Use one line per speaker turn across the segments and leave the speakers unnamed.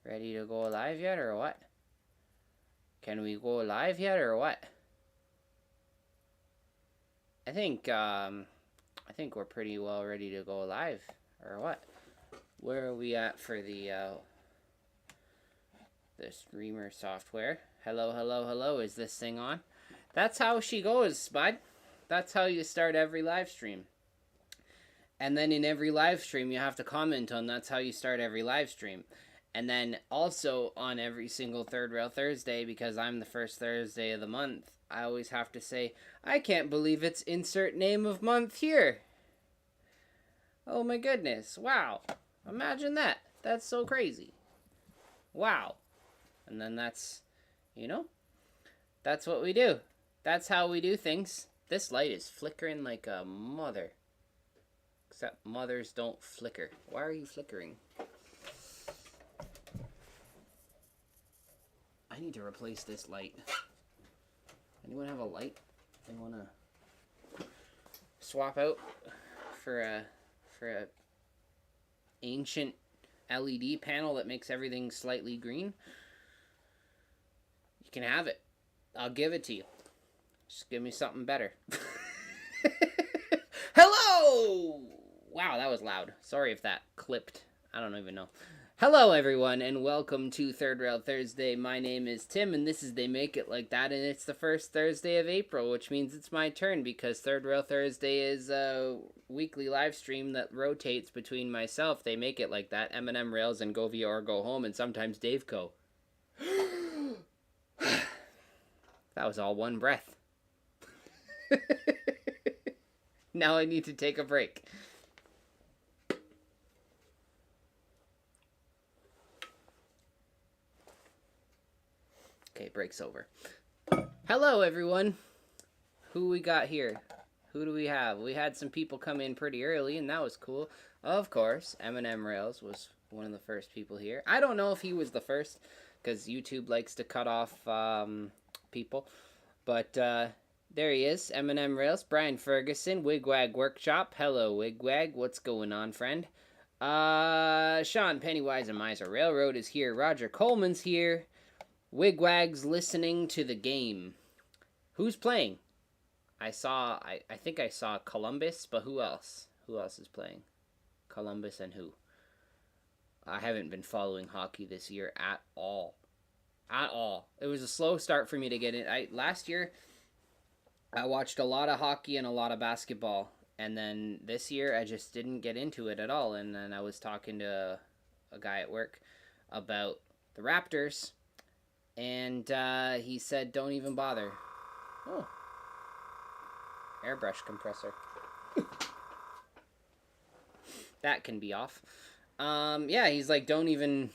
Ready to go live yet or what? Can we go live yet or what? I think we're pretty well ready to go live or what? Where are we at for the streamer software? Hello, hello, hello. Is this thing on? That's how she goes, bud. That's how you start every live stream. And then in every live stream, you have to comment on that's how you start every live stream. And then also on every single Third Rail Thursday, because I'm the first Thursday of the month, I always have to say, I can't believe it's insert name of month here. Oh my goodness. Wow. Imagine that. That's so crazy. Wow. And then that's, that's what we do. That's how we do things. This light is flickering like a mother. Except mothers don't flicker. Why are you flickering? I need to replace this light. Anyone have a light they want to swap out for a ancient LED panel that makes everything slightly green? You can have it. I'll give it to you. Just give me something better. Hello! Wow, that was loud. Sorry if that clipped. I don't even know. Hello, everyone, and welcome to Third Rail Thursday. My name is Tim, and this is They Make It Like That, and it's the first Thursday of April, which means it's my turn, because Third Rail Thursday is a weekly live stream that rotates between myself, They Make It Like That, M&M Rails, and Go Via or Go Home, and sometimes DaveCo. That was all one breath. Now I need to take a break. Okay, break's over. Hello, everyone. Who we got here? Who do we have? We had some people come in pretty early, and that was cool. Of course, M&M Rails was one of the first people here. I don't know if he was the first, because YouTube likes to cut off people. But there he is, M&M Rails. Brian Ferguson, Wigwag Workshop. Hello, Wigwag. What's going on, friend? Sean Pennywise and Miser Railroad is here. Roger Coleman's here. Wigwag's listening to the game. Who's playing? I think I saw Columbus, but who else? Who else is playing? Columbus and who? I haven't been following hockey this year at all. At all. It was a slow start for me to get in. Last year, I watched a lot of hockey and a lot of basketball. And then this year, I just didn't get into it at all. And then I was talking to a guy at work about the Raptors. And he said, don't even bother. Oh. Airbrush compressor. That can be off. Yeah, he's like, don't even...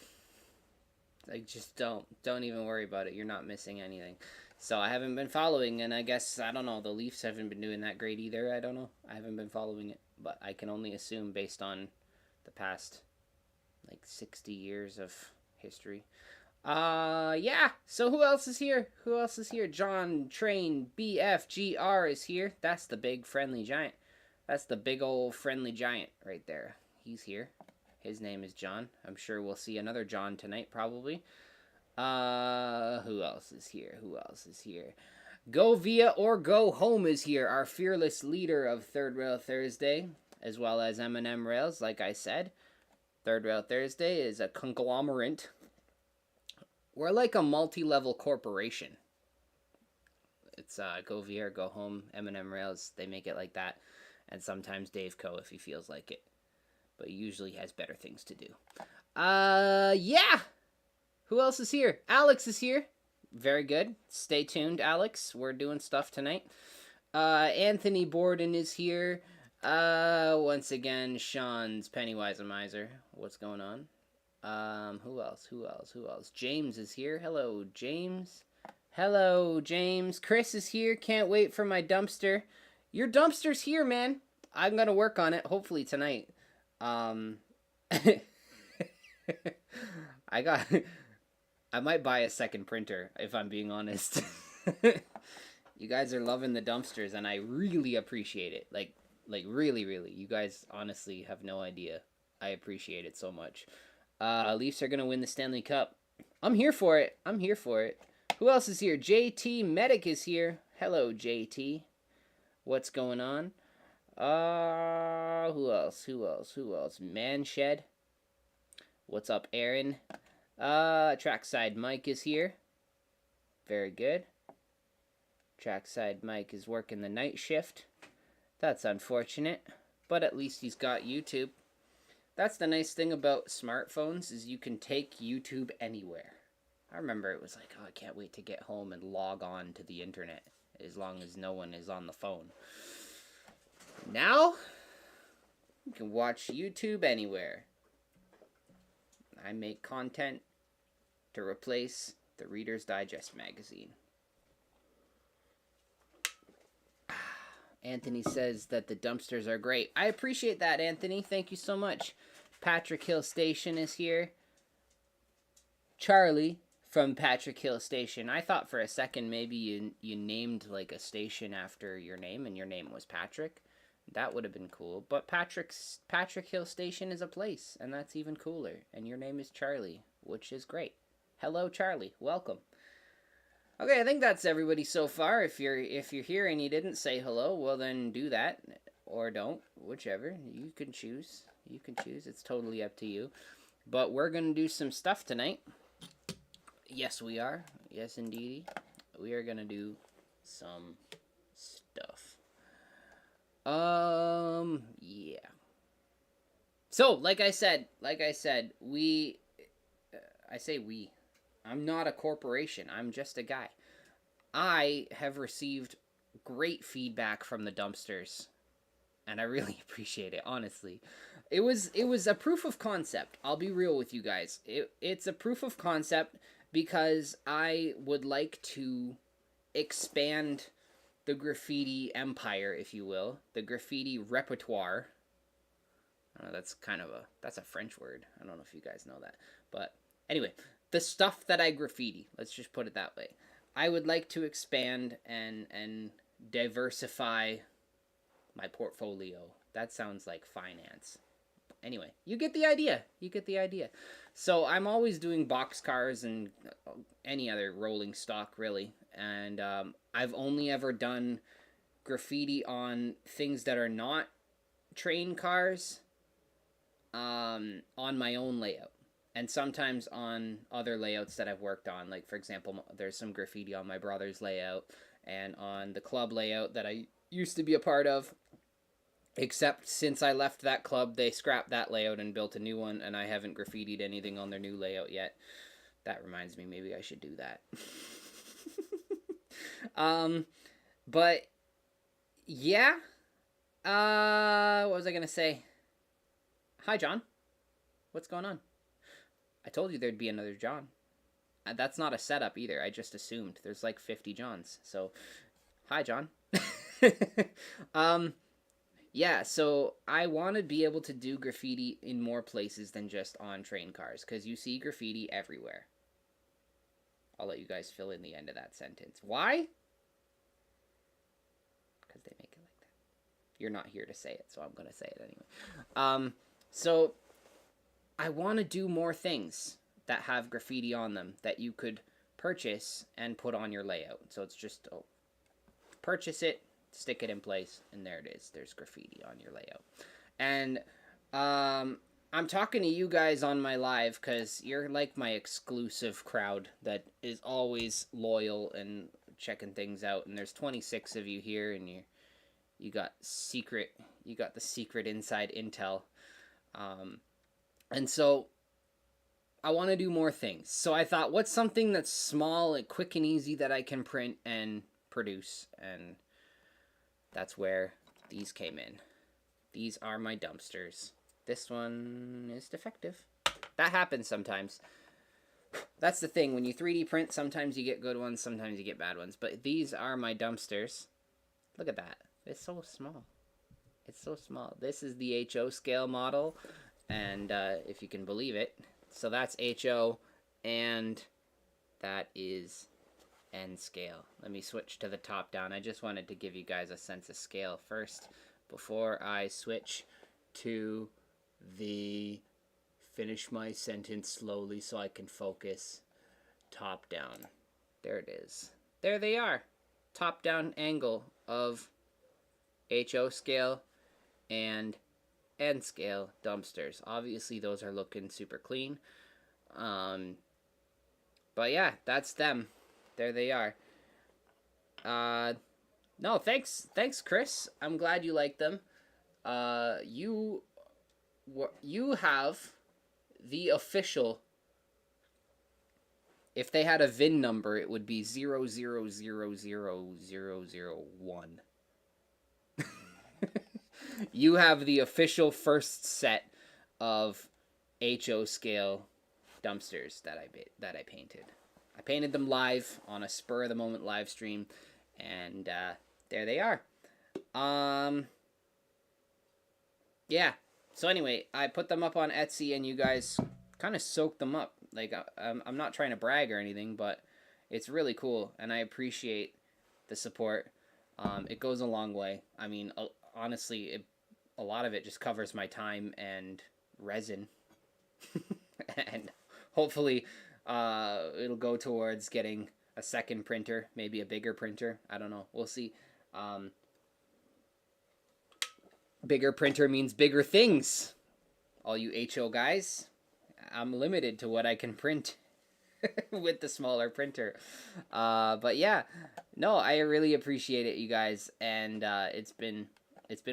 Like, just don't even worry about it. You're not missing anything. So I haven't been following, and I guess, I don't know, the Leafs haven't been doing that great either. I don't know. I haven't been following it, but I can only assume based on the past, 60 years of history. Yeah. So who else is here? John Train BFGR is here. That's the big friendly giant. That's the big old friendly giant right there. He's here. His name is John. I'm sure we'll see another John tonight, probably. Who else is here? Go Via or Go Home is here. Our fearless leader of Third Rail Thursday, as well as M&M Rails, like I said. Third Rail Thursday is a conglomerate. We're like a multi-level corporation. It's Go Via or Go Home, M&M Rails. They make it like that. And sometimes DaveCo if he feels like it. But he usually has better things to do. Yeah! Who else is here? Alex is here. Very good. Stay tuned, Alex. We're doing stuff tonight. Anthony Borden is here. Once again, Sean's Pennywise and Miser. What's going on? Who else? James is here. Hello, James. Chris is here. Can't wait for my dumpster. Your dumpster's here, man. I'm gonna work on it, hopefully tonight. I might buy a second printer, if I'm being honest. You guys are loving the dumpsters, and I really appreciate it. Like really, really. You guys honestly have no idea. I appreciate it so much. Leafs are going to win the Stanley Cup. I'm here for it. I'm here for it. Who else is here? JT Medic is here. Hello, JT. What's going on? Who else? Manshed. What's up, Aaron? Trackside Mike is here. Very good. Trackside Mike is working the night shift. That's unfortunate, but at least he's got YouTube. That's the nice thing about smartphones, is you can take YouTube anywhere. I remember it was like, oh, I can't wait to get home and log on to the internet, as long as no one is on the phone. Now, you can watch YouTube anywhere. I make content to replace the Reader's Digest magazine. Anthony says that the dumpsters are great. I appreciate that, Anthony. Thank you so much. Patrick Hill Station is here. Charlie from Patrick Hill Station. I thought for a second maybe you named like a station after your name and your name was Patrick. That would have been cool. But Patrick Hill Station is a place, and that's even cooler. And your name is Charlie, which is great. Hello, Charlie. Welcome. Okay, I think that's everybody so far. If you're here and you didn't say hello, well then do that, or don't, whichever. You can choose. You can choose. It's totally up to you. But we're gonna do some stuff tonight. Yes, we are. Yes, indeed. We are gonna do some stuff. Yeah. So, like I said, we. I say we. I'm not a corporation. I'm just a guy. I have received great feedback from the dumpsters, and I really appreciate it, honestly. It was a proof of concept. I'll be real with you guys. It's a proof of concept because I would like to expand the graffiti empire, if you will, the graffiti repertoire. That's a French word. I don't know if you guys know that, but anyway, the stuff that I graffiti, let's just put it that way. I would like to expand and diversify my portfolio. That sounds like finance. Anyway, you get the idea. So I'm always doing boxcars and any other rolling stock, really. And I've only ever done graffiti on things that are not train cars on my own layout. And sometimes on other layouts that I've worked on. Like, for example, there's some graffiti on my brother's layout and on the club layout that I used to be a part of. Except since I left that club, they scrapped that layout and built a new one, and I haven't graffitied anything on their new layout yet. That reminds me, maybe I should do that. But, yeah. What was I going to say? Hi, John. What's going on? I told you there'd be another John. That's not a setup either. I just assumed. There's like 50 Johns. So, hi, John. Yeah, so I want to be able to do graffiti in more places than just on train cars, because you see graffiti everywhere. I'll let you guys fill in the end of that sentence. Why? Because they make it like that. You're not here to say it, so I'm going to say it anyway. So I want to do more things that have graffiti on them that you could purchase and put on your layout. So it's just purchase it, stick it in place, and there it is. There's graffiti on your layout. And I'm talking to you guys on my live because you're like my exclusive crowd that is always loyal and checking things out. And there's 26 of you here, and you got the secret inside intel. And so I want to do more things. So I thought, what's something that's small and quick and easy that I can print and produce? And that's where these came in. These are my dumpsters. This one is defective. That happens sometimes. That's the thing. When you 3D print, sometimes you get good ones, sometimes you get bad ones. But these are my dumpsters. Look at that. It's so small. It's so small. This is the HO scale model. And if you can believe it. So that's HO. And that is N scale. Let me switch to the top down. I just wanted to give you guys a sense of scale first before I switch to the finish my sentence slowly so I can focus. Top down. There it is. There they are. Top down angle of HO scale and N scale dumpsters. Obviously those are looking super clean. But yeah, that's them. There they are. No, thanks, Chris. I'm glad you like them. You have the official. If they had a VIN number, it would be 0000001. You have the official first set of HO scale dumpsters that I painted. I painted them live on a spur of the moment live stream, and there they are. Yeah. So anyway, I put them up on Etsy, and you guys kind of soaked them up. Like, I'm not trying to brag or anything, but it's really cool, and I appreciate the support. It goes a long way. I mean, honestly, a lot of it just covers my time and resin. And hopefully it'll go towards getting a second printer, maybe a bigger printer. I don't know. We'll see. Bigger printer means bigger things. All you HO guys, I'm limited to what I can print with the smaller printer. But yeah, no, I really appreciate it, you guys, and it's been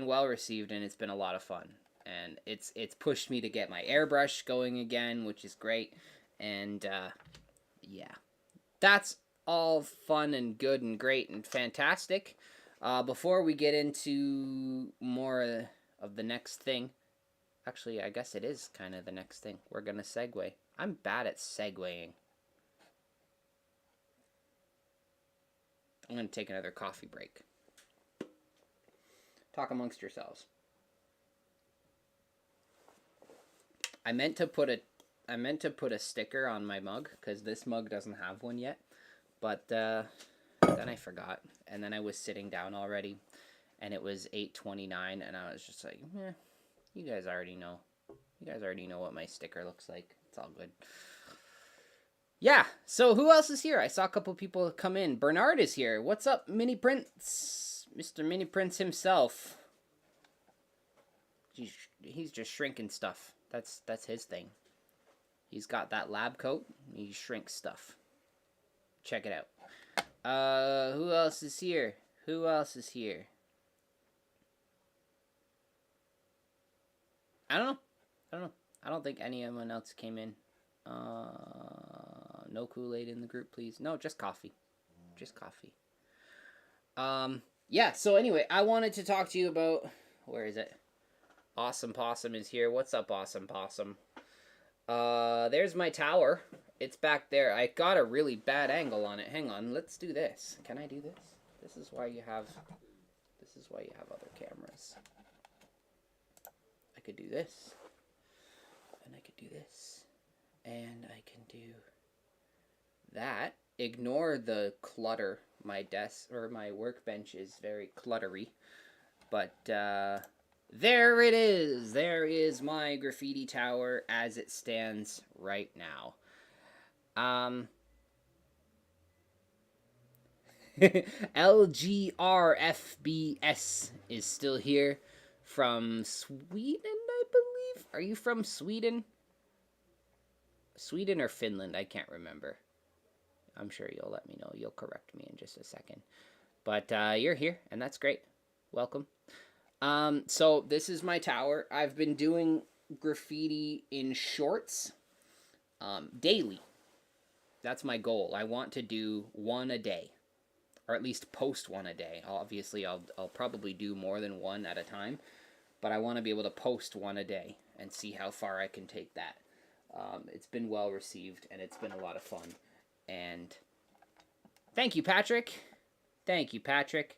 well received, and it's been a lot of fun, and it's pushed me to get my airbrush going again, which is great. And yeah, that's all fun and good and great and fantastic. Before we get into more of the next thing, actually, I guess it is kind of the next thing. We're gonna segue. I'm bad at segueing. I'm gonna take another coffee break. Talk amongst yourselves. I meant to put a sticker on my mug, because this mug doesn't have one yet, but then I forgot, and then I was sitting down already, and it was 8:29, and I was just like, you guys already know. You guys already know what my sticker looks like. It's all good. Yeah, so who else is here? I saw a couple people come in. Bernard is here. What's up, Mini Prince? Mr. Mini Prince himself. He's just shrinking stuff. That's his thing. He's got that lab coat. He shrinks stuff. Check it out. Who else is here? Who else is here? I don't know. I don't think anyone else came in. No Kool-Aid in the group, please. No, just coffee. Just coffee. Yeah, so anyway, I wanted to talk to you about... Where is it? Awesome Possum is here. What's up, Awesome Possum? There's my tower. It's back there. I got a really bad angle on it. Hang on, let's do this. Can I do this? This is why you have other cameras. I could do this. And I could do this. And I can do that. Ignore the clutter. My desk or my workbench is very cluttery. But there it is. There is my graffiti tower as it stands right now. LGRFBS is still here from Sweden, I believe. Are you from Sweden? Sweden or Finland? I can't remember. I'm sure you'll let me know. You'll correct me in just a second. But you're here, and that's great. Welcome. So this is my tower. I've been doing graffiti in shorts daily. That's my goal. I want to do one a day, or at least post one a day. Obviously, I'll probably do more than one at a time, but I want to be able to post one a day and see how far I can take that. It's been well received, and it's been a lot of fun. And thank you, Patrick. Thank you, Patrick.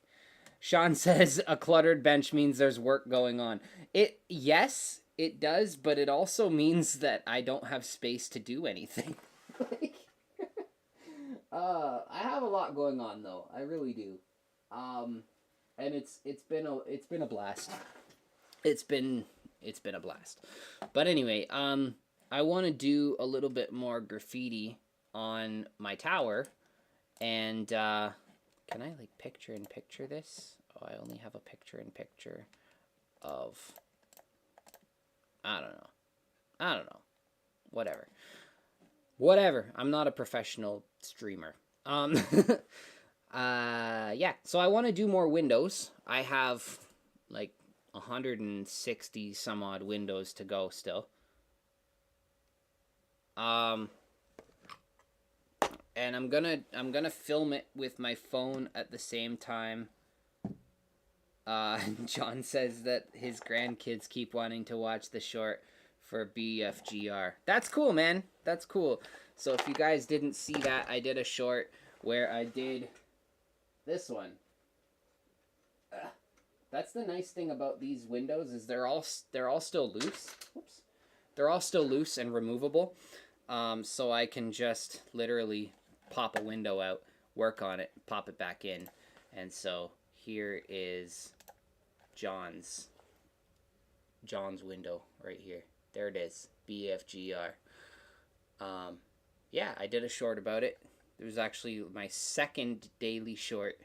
Sean says a cluttered bench means there's work going on. Yes, it does, but it also means that I don't have space to do anything. I have a lot going on though. I really do. And it's been a blast. It's been a blast. But anyway, I want to do a little bit more graffiti on my tower. And can I like picture in picture this? Oh, I only have a picture in picture of, I don't know. Whatever. I'm not a professional streamer. Yeah. So I want to do more windows. I have like 160 some odd windows to go still. And I'm gonna film it with my phone at the same time. John says that his grandkids keep wanting to watch the short for BFGR. That's cool, man. That's cool. So if you guys didn't see that, I did a short where I did this one. That's the nice thing about these windows is they're all still loose. Whoops. They're all still loose and removable. So I can just literally pop a window out, work on it, pop it back in. And so here is John's window right here. There it is, BFGR. Yeah, I did a short about it. It was actually my second daily short.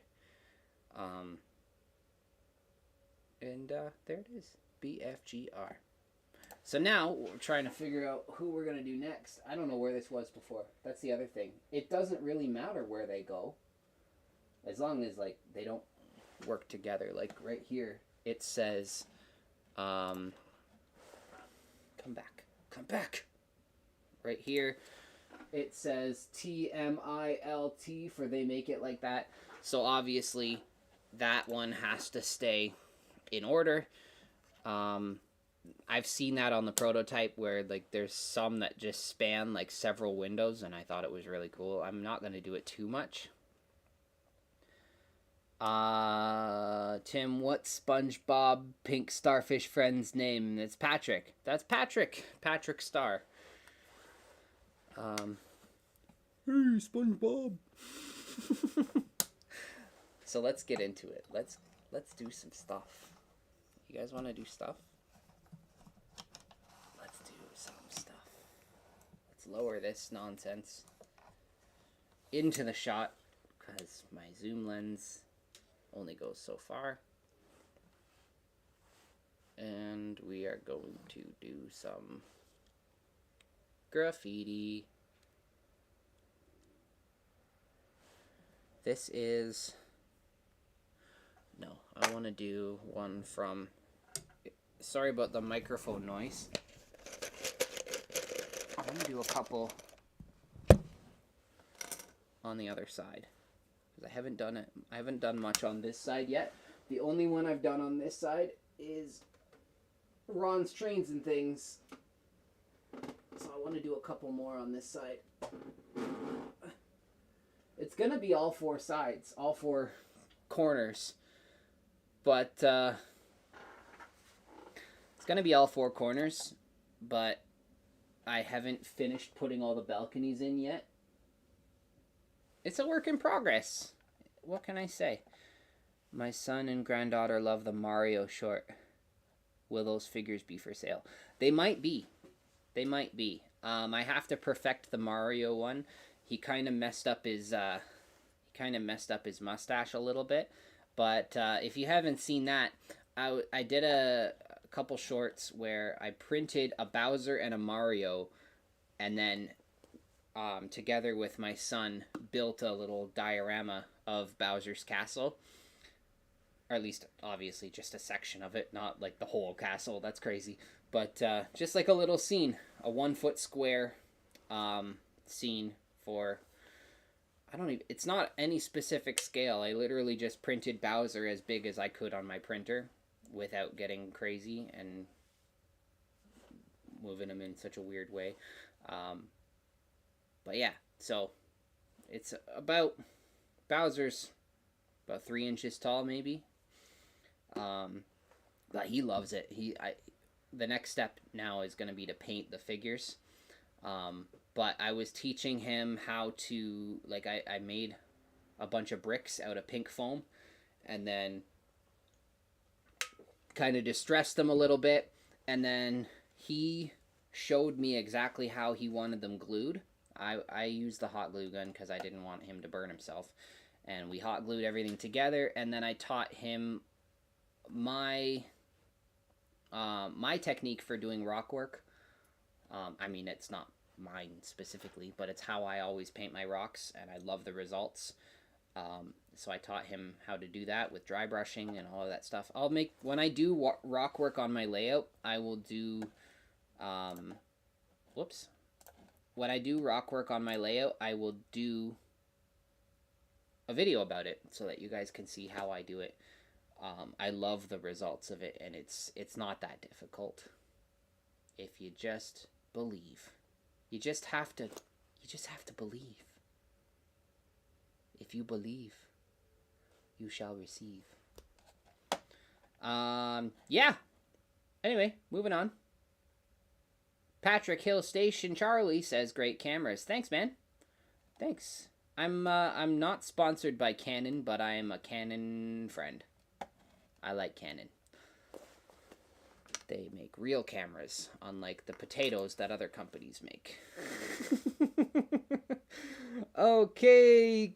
And there it is, BFGR. So now we're trying to figure out who we're going to do next. I don't know where this was before. That's the other thing. It doesn't really matter where they go, as long as like they don't work together. Like right here, it says, come back. Right here, it says TMILT for they make it like that. So obviously that one has to stay in order. I've seen that on the prototype where like there's some that just span like several windows, and I thought it was really cool. I'm not going to do it too much. Tim, what's SpongeBob pink starfish friend's name? It's Patrick. That's Patrick. Patrick Star. Hey, SpongeBob. So let's get into it. Let's do some stuff. You guys want to do stuff? Let's do some stuff. Let's lower this nonsense into the shot because my zoom lens only goes so far. And we are going to do some graffiti. This is... No, I want to do one from... Sorry about the microphone noise. I want to do a couple on the other side. Because I haven't done it. I haven't done much on this side yet. The only one I've done on this side is Ron's Trains and Things. So I want to do a couple more on this side. It's going to be all four sides, all four corners. But it's going to be all four corners, but I haven't finished putting all the balconies in yet. It's a work in progress. What can I say? My son and granddaughter love the Mario short. Will those figures be for sale? They might be. They might be. I have to perfect the Mario one. He kind of messed up his mustache a little bit. But if you haven't seen that, I did a couple shorts where I printed a Bowser and a Mario, and then together with my son built a little diorama of Bowser's castle. Or at least, obviously, just a section of it, not like the whole castle. That's crazy. But just like a little scene, a 1 foot square scene for... it's not any specific scale. I literally just printed Bowser as big as I could on my printer without getting crazy and moving him in such a weird way. But yeah, so it's about Bowser's about 3 inches tall, maybe. But he loves it. The next step now is going to be to paint the figures. But I was teaching him how to, like, I made a bunch of bricks out of pink foam and then kind of distressed them a little bit. And then he showed me exactly how he wanted them glued. I used the hot glue gun because I didn't want him to burn himself. And we hot glued everything together, and then I taught him my my technique for doing rock work. I mean, it's not mine specifically, but it's how I always paint my rocks, and I love the results. So I taught him how to do that with dry brushing and all of that stuff. When I do rock work on my layout, I will do, when I do rock work on my layout, I will do a video about it so that you guys can see how I do it. I love the results of it, and it's not that difficult if you just believe. You just have to believe. If you believe, you shall receive. Yeah. Anyway, moving on. Patrick Hill Station Charlie says, great cameras. Thanks, man. Thanks. I'm not sponsored by Canon, but I am a Canon friend. I like Canon. They make real cameras, unlike the potatoes that other companies make. Okay,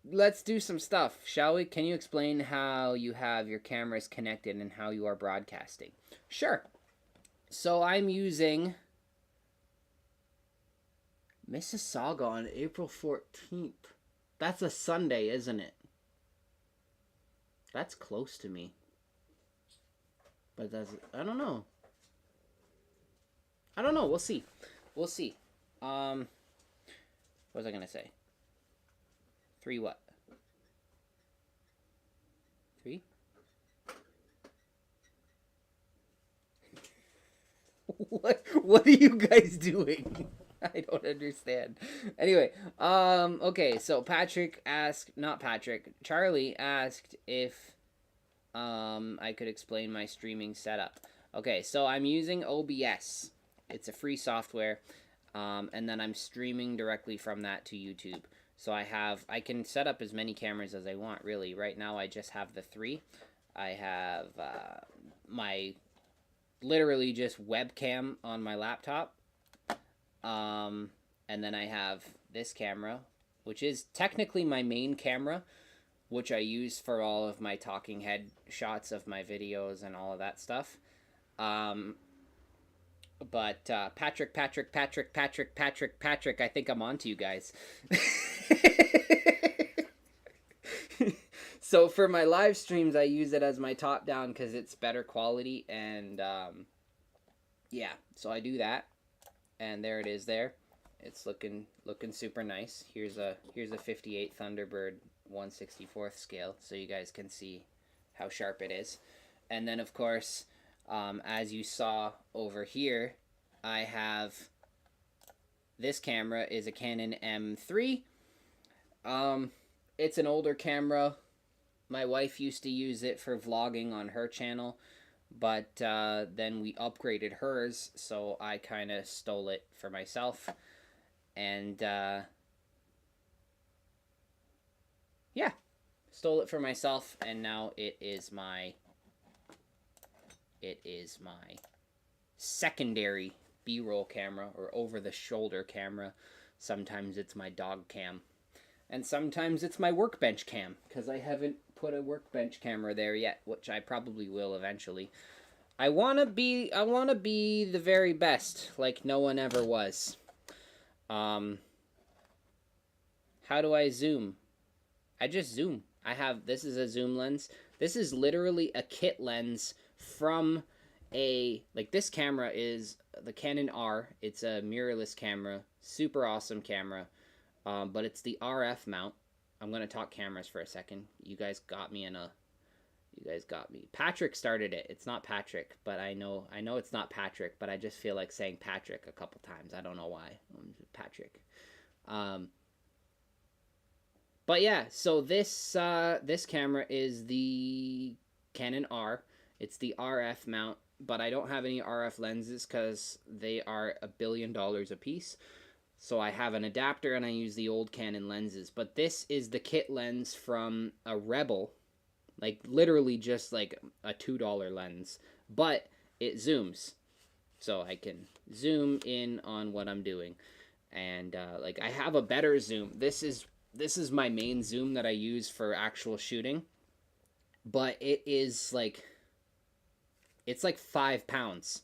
let's do some stuff, shall we? Can you explain how you have your cameras connected and how you are broadcasting? Sure. So I'm using Mississauga on April 14th. That's a Sunday, isn't it? That's close to me. But I don't know. We'll see. What was I gonna say? 3 what? 3? What are you guys doing? I don't understand. Anyway, okay, so Charlie asked if I could explain my streaming setup. Okay, so I'm using OBS. It's a free software, and then I'm streaming directly from that to YouTube. So I can set up as many cameras as I want, really. Right now I just have the 3. I have my literally just webcam on my laptop. And then I have this camera, which is technically my main camera, which I use for all of my talking head shots of my videos and all of that stuff. But Patrick, I think I'm on to you guys. So for my live streams, I use it as my top down because it's better quality, and yeah, so I do that, and there it is there. It's looking super nice. Here's a 58 Thunderbird 1/64th scale, so you guys can see how sharp it is. And then of course, as you saw over here, I have this camera is a Canon M3. It's an older camera. My wife used to use it for vlogging on her channel, but then we upgraded hers, so I kind of stole it for myself. And yeah, stole it for myself, and now it is my secondary B-roll camera, or over-the-shoulder camera. Sometimes it's my dog cam, and sometimes it's my workbench cam, because I haven't put a workbench camera there yet, which I probably will eventually. I want to be the very best, like no one ever was. How do I zoom? I just zoom. This is a zoom lens. This is literally a kit lens from this camera is the Canon R. It's a mirrorless camera, super awesome camera, but it's the RF mount. I'm going to talk cameras for a second. You guys got me. Patrick started it. It's not Patrick, but I know it's not Patrick, but I just feel like saying Patrick a couple times. I don't know why. Patrick. But yeah, so this camera is the Canon R. It's the RF mount, but I don't have any RF lenses because they are $1 billion a piece. So I have an adapter and I use the old Canon lenses. But this is the kit lens from a Rebel, like literally just like a $2 lens, but it zooms. so I can zoom in on what I'm doing. And like I have a better zoom. This is my main zoom that I use for actual shooting, but it is like, it's like 5 pounds.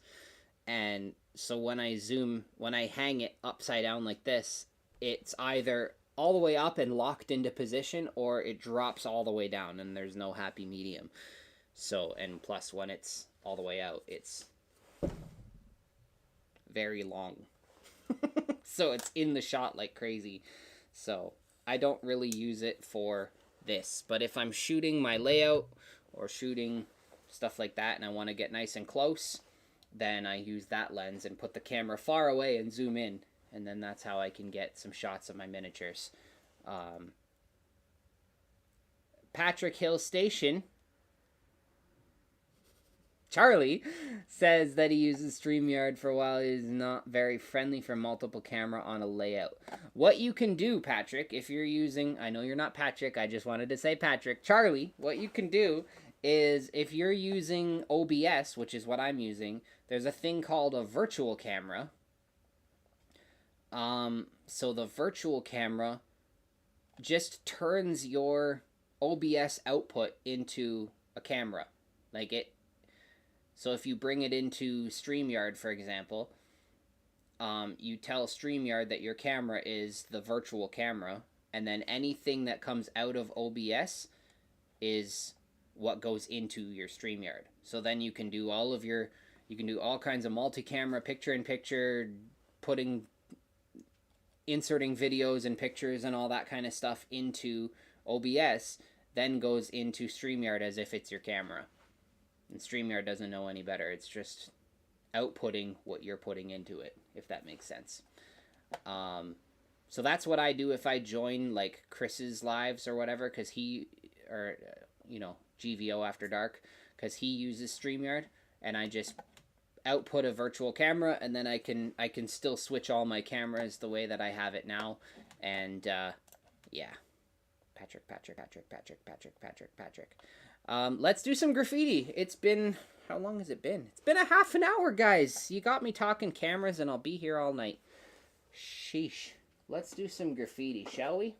And so when I hang it upside down like this, it's either all the way up and locked into position, or it drops all the way down and there's no happy medium. So, and plus when it's all the way out, it's very long. So it's in the shot like crazy. So I don't really use it for this, but if I'm shooting my layout or shooting stuff like that and I want to get nice and close, then I use that lens and put the camera far away and zoom in, and then that's how I can get some shots of my miniatures. Patrick Hill Station, Charlie, says that he uses StreamYard for a while. It is not very friendly for multiple camera on a layout. What you can do, Patrick, if you're using, I know you're not Patrick, I just wanted to say Patrick, Charlie, what you can do is if you're using OBS, which is what I'm using, there's a thing called a virtual camera. So the virtual camera just turns your OBS output into a camera. Like it. So if you bring it into StreamYard, for example, you tell StreamYard that your camera is the virtual camera, and then anything that comes out of OBS is what goes into your StreamYard. So then you can do all kinds of multi-camera, picture-in-picture, inserting videos and pictures and all that kind of stuff into OBS, then goes into StreamYard as if it's your camera. And StreamYard doesn't know any better. It's just outputting what you're putting into it, if that makes sense. So that's what I do if I join like Chris's lives or whatever, because GVO After Dark, because he uses StreamYard, and I just output a virtual camera, and then I can still switch all my cameras the way that I have it now. And yeah, Patrick. Let's do some graffiti. It's been, how long has it been? It's been a half an hour, guys. You got me talking cameras, and I'll be here all night. Sheesh. Let's do some graffiti, shall we?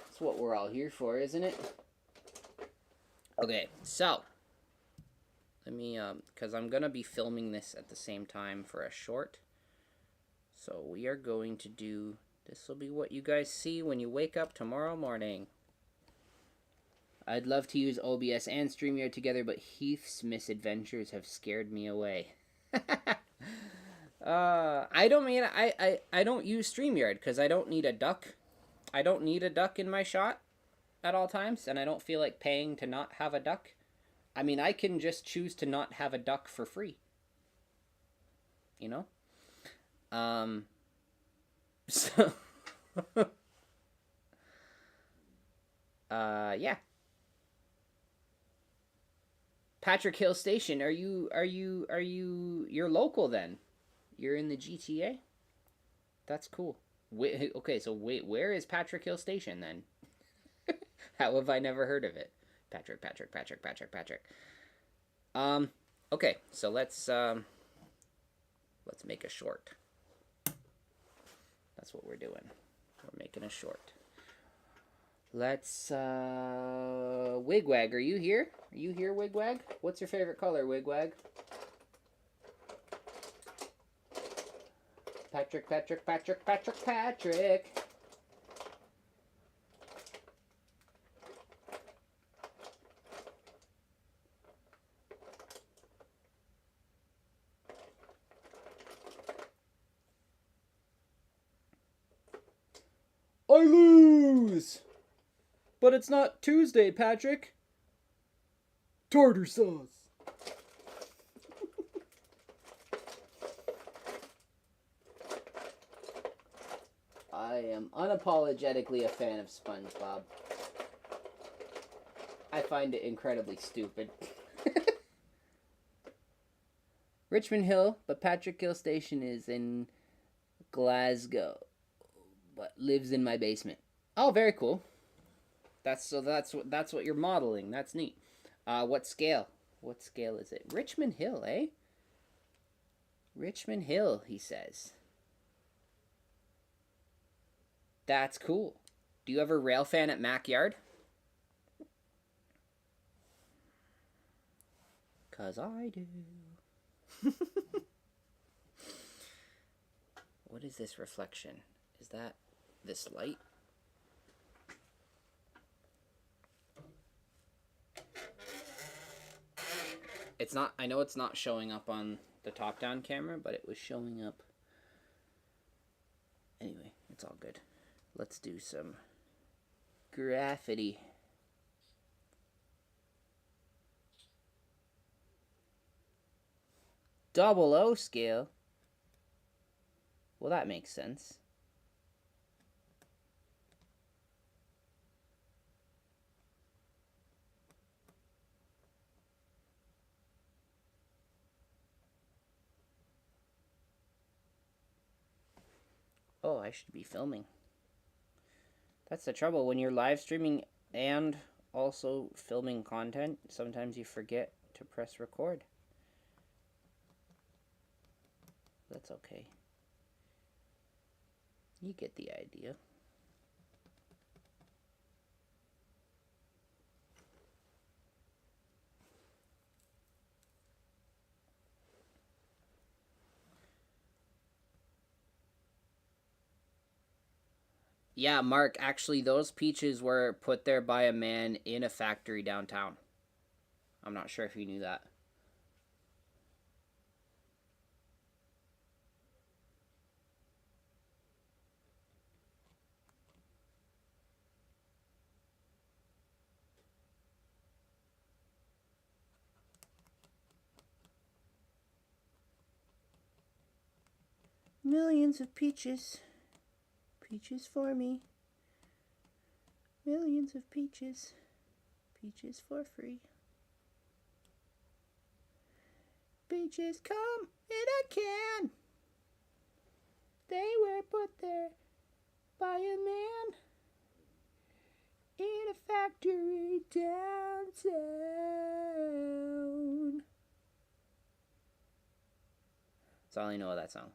That's what we're all here for, isn't it? Okay, so let me, because I'm going to be filming this at the same time for a short. So we are going to do, this will be what you guys see when you wake up tomorrow morning. I'd love to use OBS and StreamYard together, but Heath's misadventures have scared me away. I don't use StreamYard because I don't need a duck. I don't need a duck in my shot at all times, and I don't feel like paying to not have a duck. I mean, I can just choose to not have a duck for free. You know? So yeah. Patrick Hill Station, you're local then? You're in the GTA? That's cool. Okay, so where is Patrick Hill Station then? How have I never heard of it? Patrick. Okay, so let's make a short. That's what we're doing. We're making a short. Let's, Wigwag, are you here? Are you here, Wigwag? What's your favorite color, Wigwag? Patrick. I lose! But it's not Tuesday, Patrick. Tartar sauce. I am unapologetically a fan of SpongeBob. I find it incredibly stupid. Richmond Hill, but Patrick Hill Station is in Glasgow, but lives in my basement. Oh, very cool. That's what you're modeling. That's neat. What scale? What scale is it? Richmond Hill, eh? Richmond Hill, he says. That's cool. Do you ever rail fan at Mackyard? 'Cause I do. What is this reflection? Is that this light? It's not, I know it's not showing up on the top-down camera, but it was showing up. Anyway, it's all good. Let's do some graffiti. Double O scale. Well, that makes sense. Oh, I should be filming. That's the trouble. When you're live streaming and also filming content, sometimes you forget to press record. That's okay. You get the idea. Yeah, Mark, actually those peaches were put there by a man in a factory downtown. I'm not sure if you knew that. Millions of peaches. Peaches for me. Millions of peaches. Peaches for free. Peaches come in a can. They were put there by a man in a factory downtown. That's all I know of that song.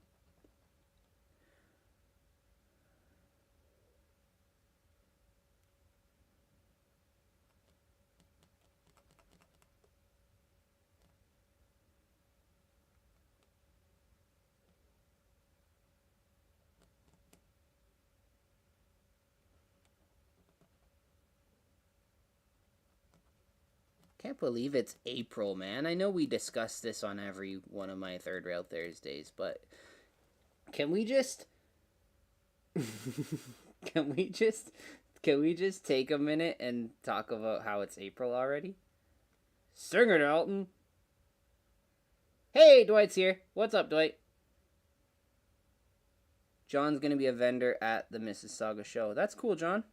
Can't believe it's April, man. I know we discussed this on every one of my Third Rail Thursdays, but can we just can we just take a minute and talk about how it's April already? Sing it, Alton. Hey, Dwight's here. What's up, Dwight? John's gonna be a vendor at the Mississauga show. That's cool, John.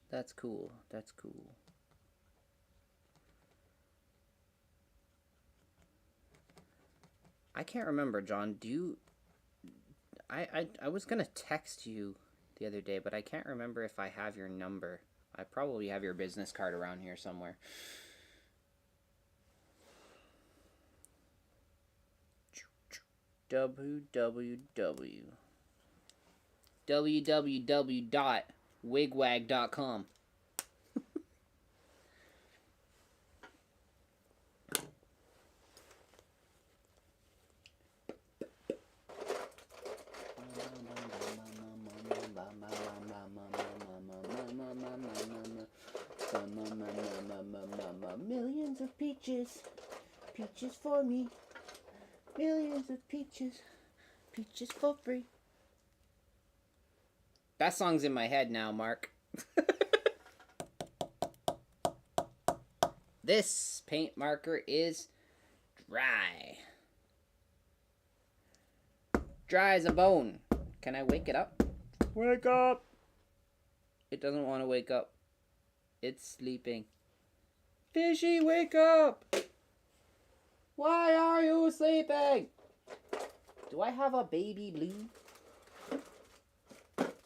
That's cool. That's cool. I can't remember, John. Do you... I was gonna text you the other day, but I can't remember if I have your number. I probably have your business card around here somewhere. www.wigwag.com. Millions of peaches, peaches for me. Millions of peaches, peaches for free. That song's in my head now, Mark. This paint marker is dry. Dry as a bone. Can I wake it up? Wake up! It doesn't want to wake up. It's sleeping. Fishy, wake up! Why are you sleeping? Do I have a baby blue?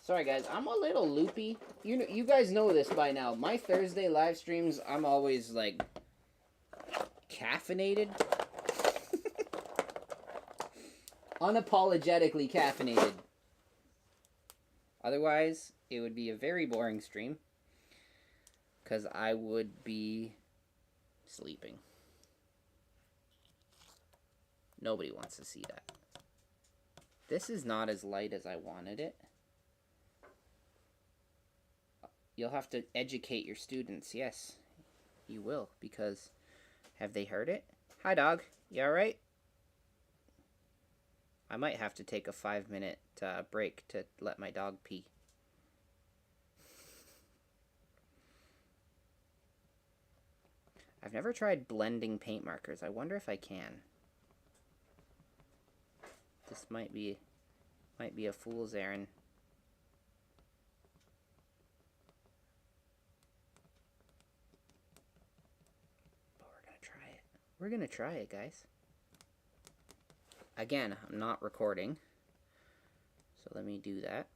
Sorry guys, I'm a little loopy. You guys know this by now. My Thursday live streams, I'm always like caffeinated. Unapologetically caffeinated. Otherwise, it would be a very boring stream. Because I would be sleeping. Nobody wants to see that. This is not as light as I wanted it. You'll have to educate your students. Yes, you will. Because have they heard it? Hi, dog. You alright? I might have to take a 5-minute break to let my dog pee. I've never tried blending paint markers. I wonder if I can. This might be a fool's errand. But we're gonna try it. We're gonna try it, guys. Again, I'm not recording, so let me do that.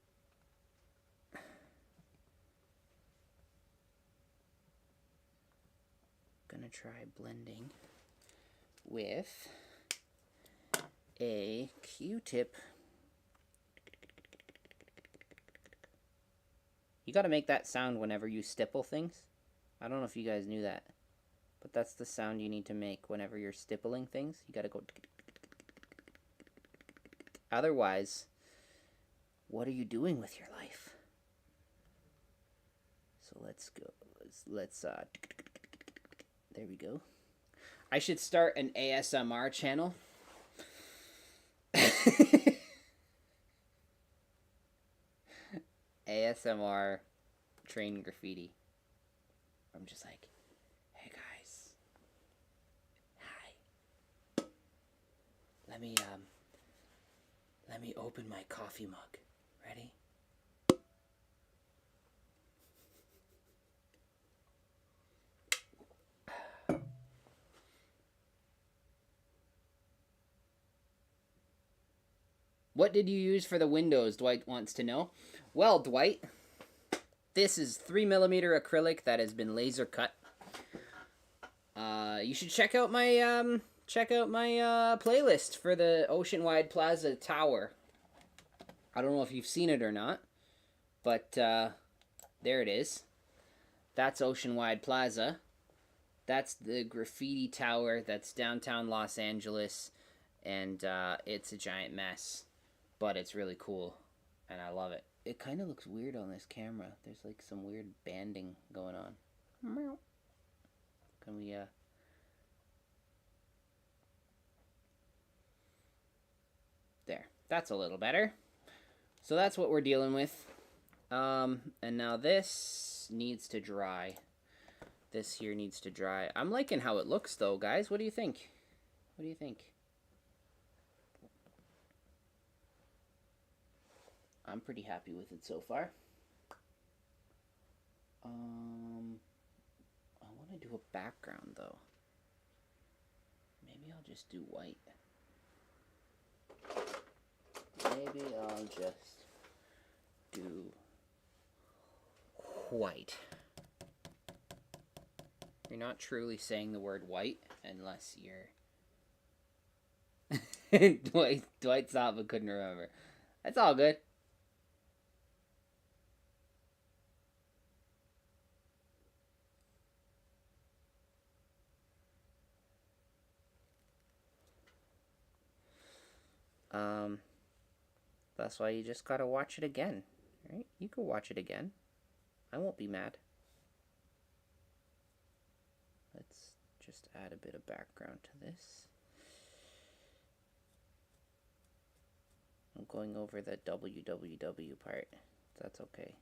Gonna try blending with a Q-tip. You gotta make that sound whenever you stipple things. I don't know if you guys knew that, but that's the sound you need to make whenever you're stippling things. You gotta go. Otherwise, what are you doing with your life? So let's go. Let's there we go. I should start an ASMR channel. ASMR train graffiti. I'm just like, hey guys. Hi. Let me open my coffee mug. Ready? What did you use for the windows? Dwight wants to know. Well, Dwight, this is 3mm acrylic that has been laser cut. You should check out my playlist for the Oceanwide Plaza Tower. I don't know if you've seen it or not, but there it is. That's Oceanwide Plaza. That's the graffiti tower that's downtown Los Angeles, and it's a giant mess, but it's really cool, and I love it. It kind of looks weird on this camera. There's like some weird banding going on. Can we there. That's a little better. So that's what we're dealing with. And now this needs to dry. This here needs to dry. I'm liking how it looks though, guys. What do you think? What do you think? I'm pretty happy with it so far. I want to do a background though. Maybe I'll just do white. Maybe I'll just do white. You're not truly saying the word white unless you're... Dwight thought but couldn't remember. That's all good. That's why you just gotta watch it again, right? You can watch it again. I won't be mad. Let's just add a bit of background to this. I'm going over the www part. That's okay.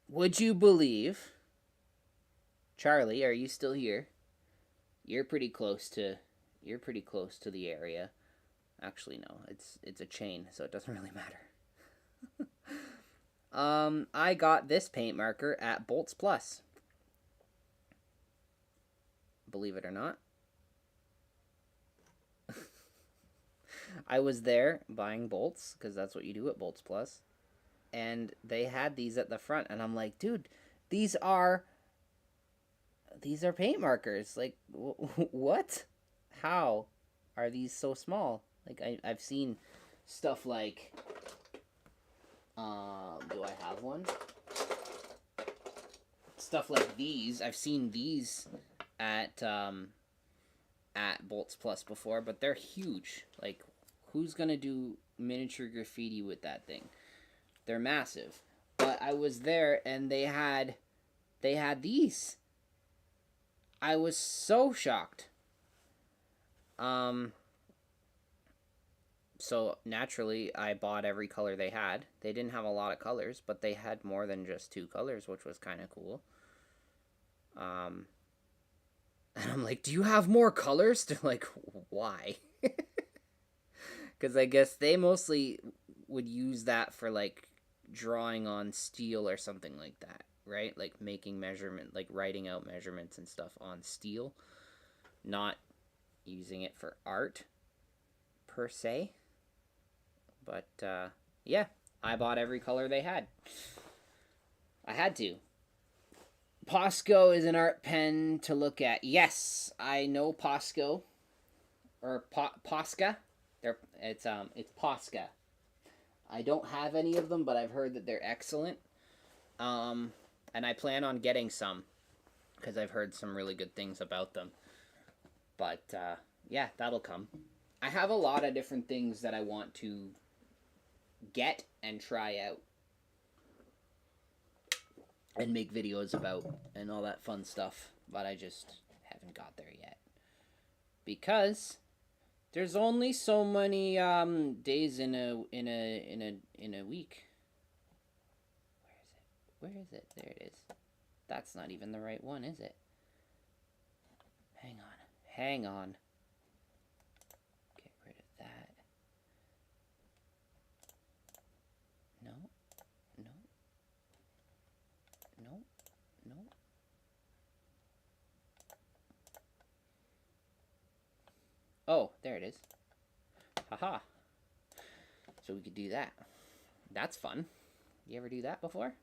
Would you believe, Charlie, are you still here? You're pretty close to the area. Actually, no, it's a chain, so it doesn't really matter. I got this paint marker at Bolts Plus. Believe it or not. I was there buying bolts, because that's what you do at Bolts Plus. and they had these at the front, and I'm like, dude, these are paint markers. Like, what? How are these so small? Like, I've seen stuff like, do I have one? Stuff like these. I've seen these at Bolts Plus before, but they're huge. Like, who's gonna do miniature graffiti with that thing? They're massive. But I was there, and they had these. I was so shocked. So naturally, I bought every color they had. They didn't have a lot of colors, but they had more than just 2 colors, which was kind of cool. And I'm like, do you have more colors? They're like, why? Because I guess they mostly would use that for, like, drawing on steel or something like that, right? Like, making measurement, like, writing out measurements and stuff on steel. Not using it for art, per se. But, yeah, I bought every color they had. I had to. Posco is an art pen to look at. Yes, I know Posco. Or Posca. It's Posca. I don't have any of them, but I've heard that they're excellent. And I plan on getting some, because I've heard some really good things about them. But, yeah, that'll come. I have a lot of different things that I want to get and try out and make videos about and all that fun stuff, but I just haven't got there yet, because there's only so many days in a week. Where is it? There it is. That's not even the right one, is it? Hang on. Get rid of that. No. Oh, there it is. Haha. So we could do that. That's fun. You ever do that before?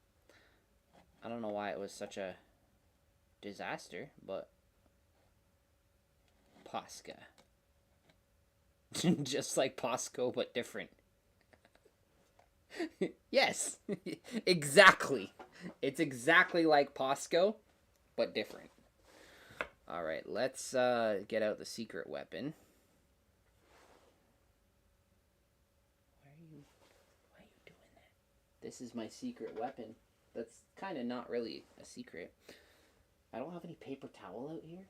I don't know why it was such a disaster, but Posca. Just like Posco, but different. Yes, exactly. It's exactly like Posco, but different. All right, let's get out the secret weapon. Why are you doing that? This is my secret weapon. That's kind of not really a secret. I don't have any paper towel out here.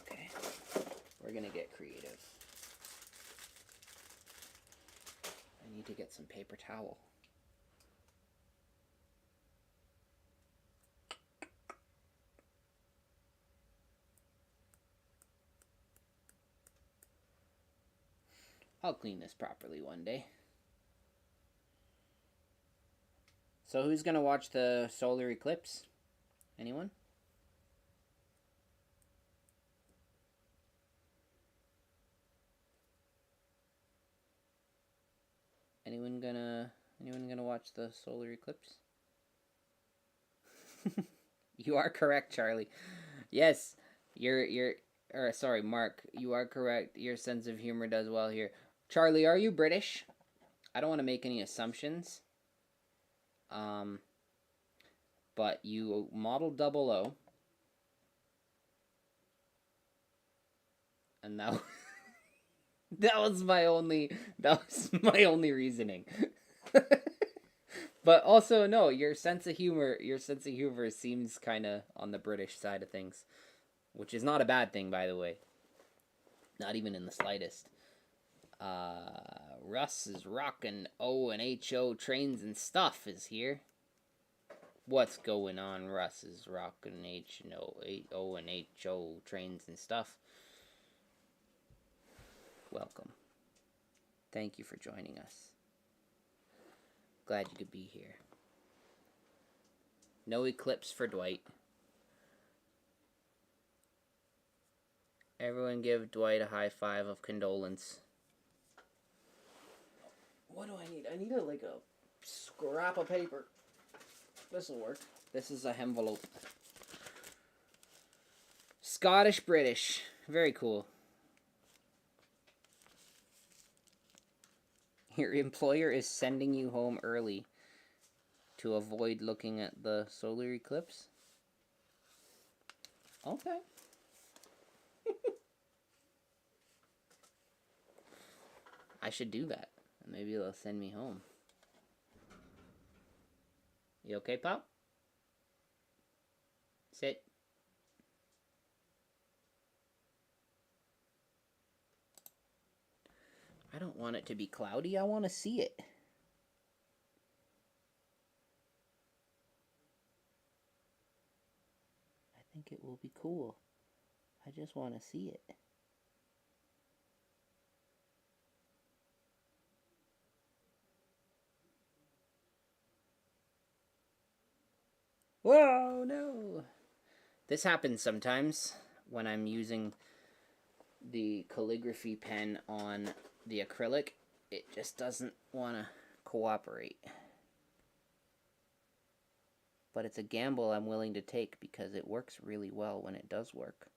Okay, we're gonna get creative. I need to get some paper towel. I'll clean this properly one day. So who's gonna watch the solar eclipse? Anyone? Anyone gonna watch the solar eclipse? You are correct, Charlie. Yes, sorry, Mark. You are correct. Your sense of humor does well here. Charlie, are you British? I don't want to make any assumptions. But you modeled 00. And that that was my only reasoning. But also, no, your sense of humor seems kind of on the British side of things, which is not a bad thing, by the way. Not even in the slightest. Russ is rocking O and HO trains and stuff is here. What's going on? Russ is rocking O and HO trains and stuff. Welcome. Thank you for joining us. Glad you could be here. No eclipse for Dwight. Everyone give Dwight a high five of condolence. What do I need? I need a scrap of paper. This'll work. This is a envelope. Scottish British. Very cool. Your employer is sending you home early to avoid looking at the solar eclipse. Okay. I should do that. Maybe they'll send me home. You okay, Pop? Sit. I don't want it to be cloudy. I want to see it. I think it will be cool. I just want to see it. Whoa, no! This happens sometimes when I'm using the calligraphy pen on the acrylic. It just doesn't want to cooperate. But it's a gamble I'm willing to take because it works really well when it does work.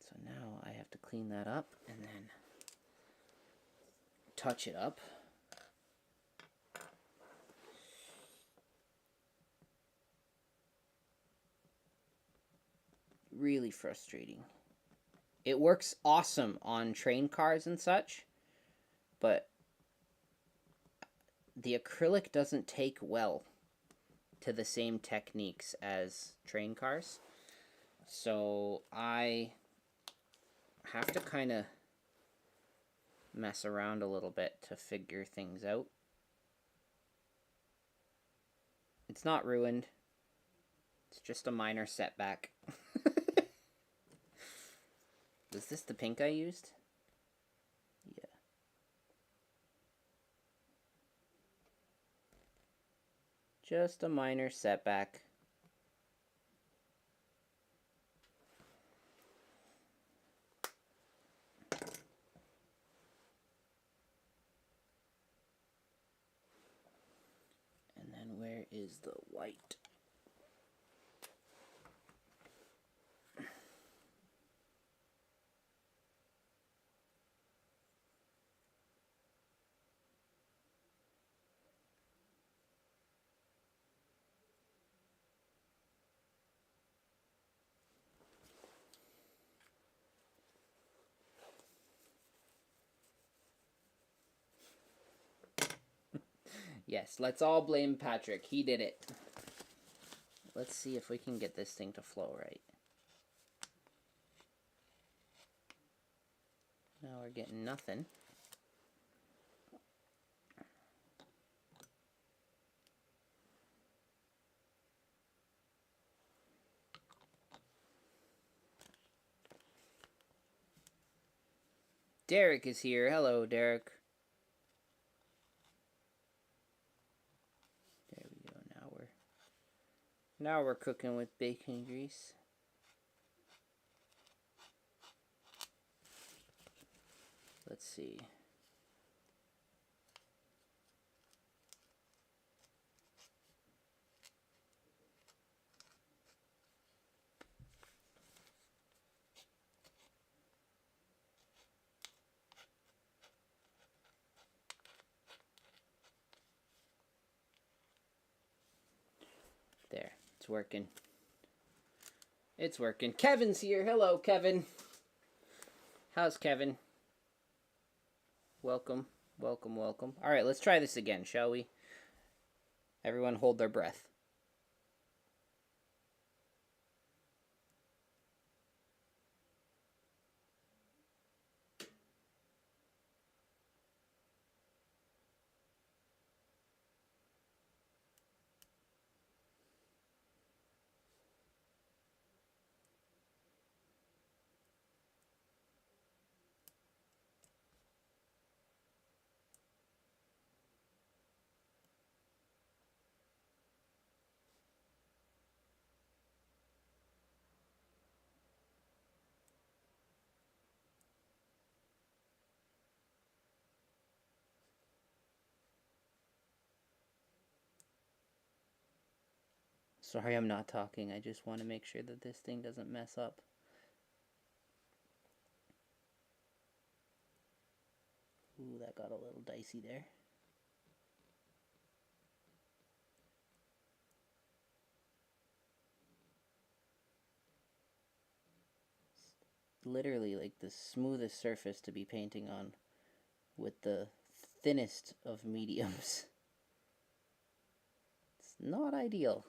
So now I have to clean that up and then touch it up. Really frustrating. It works awesome on train cars and such, but the acrylic doesn't take well to the same techniques as train cars. So I have to kind of mess around a little bit to figure things out. It's not ruined. It's just a minor setback. Was this the pink I used? Yeah. Just a minor setback. And then where is the white? Yes, let's all blame Patrick. He did it. Let's see if we can get this thing to flow right. Now we're getting nothing. Derek is here. Hello, Derek. There we go. Now we're cooking with bacon grease. Let's see. There, it's working. It's working. Kevin's here. Hello, Kevin. How's Kevin? Welcome, welcome, welcome. All right, let's try this again, shall we? Everyone hold their breath. Sorry I'm not talking. I just want to make sure that this thing doesn't mess up. Ooh, that got a little dicey there. Literally like the smoothest surface to be painting on with the thinnest of mediums. It's not ideal.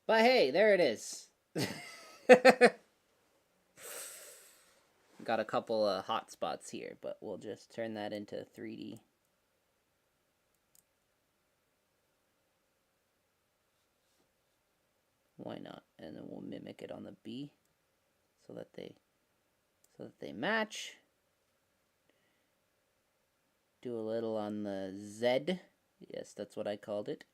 But hey, there it is. Got a couple of hot spots here, but we'll just turn that into 3D. Why not? And then we'll mimic it on the B so that they match. Do a little on the Z. Yes, that's what I called it.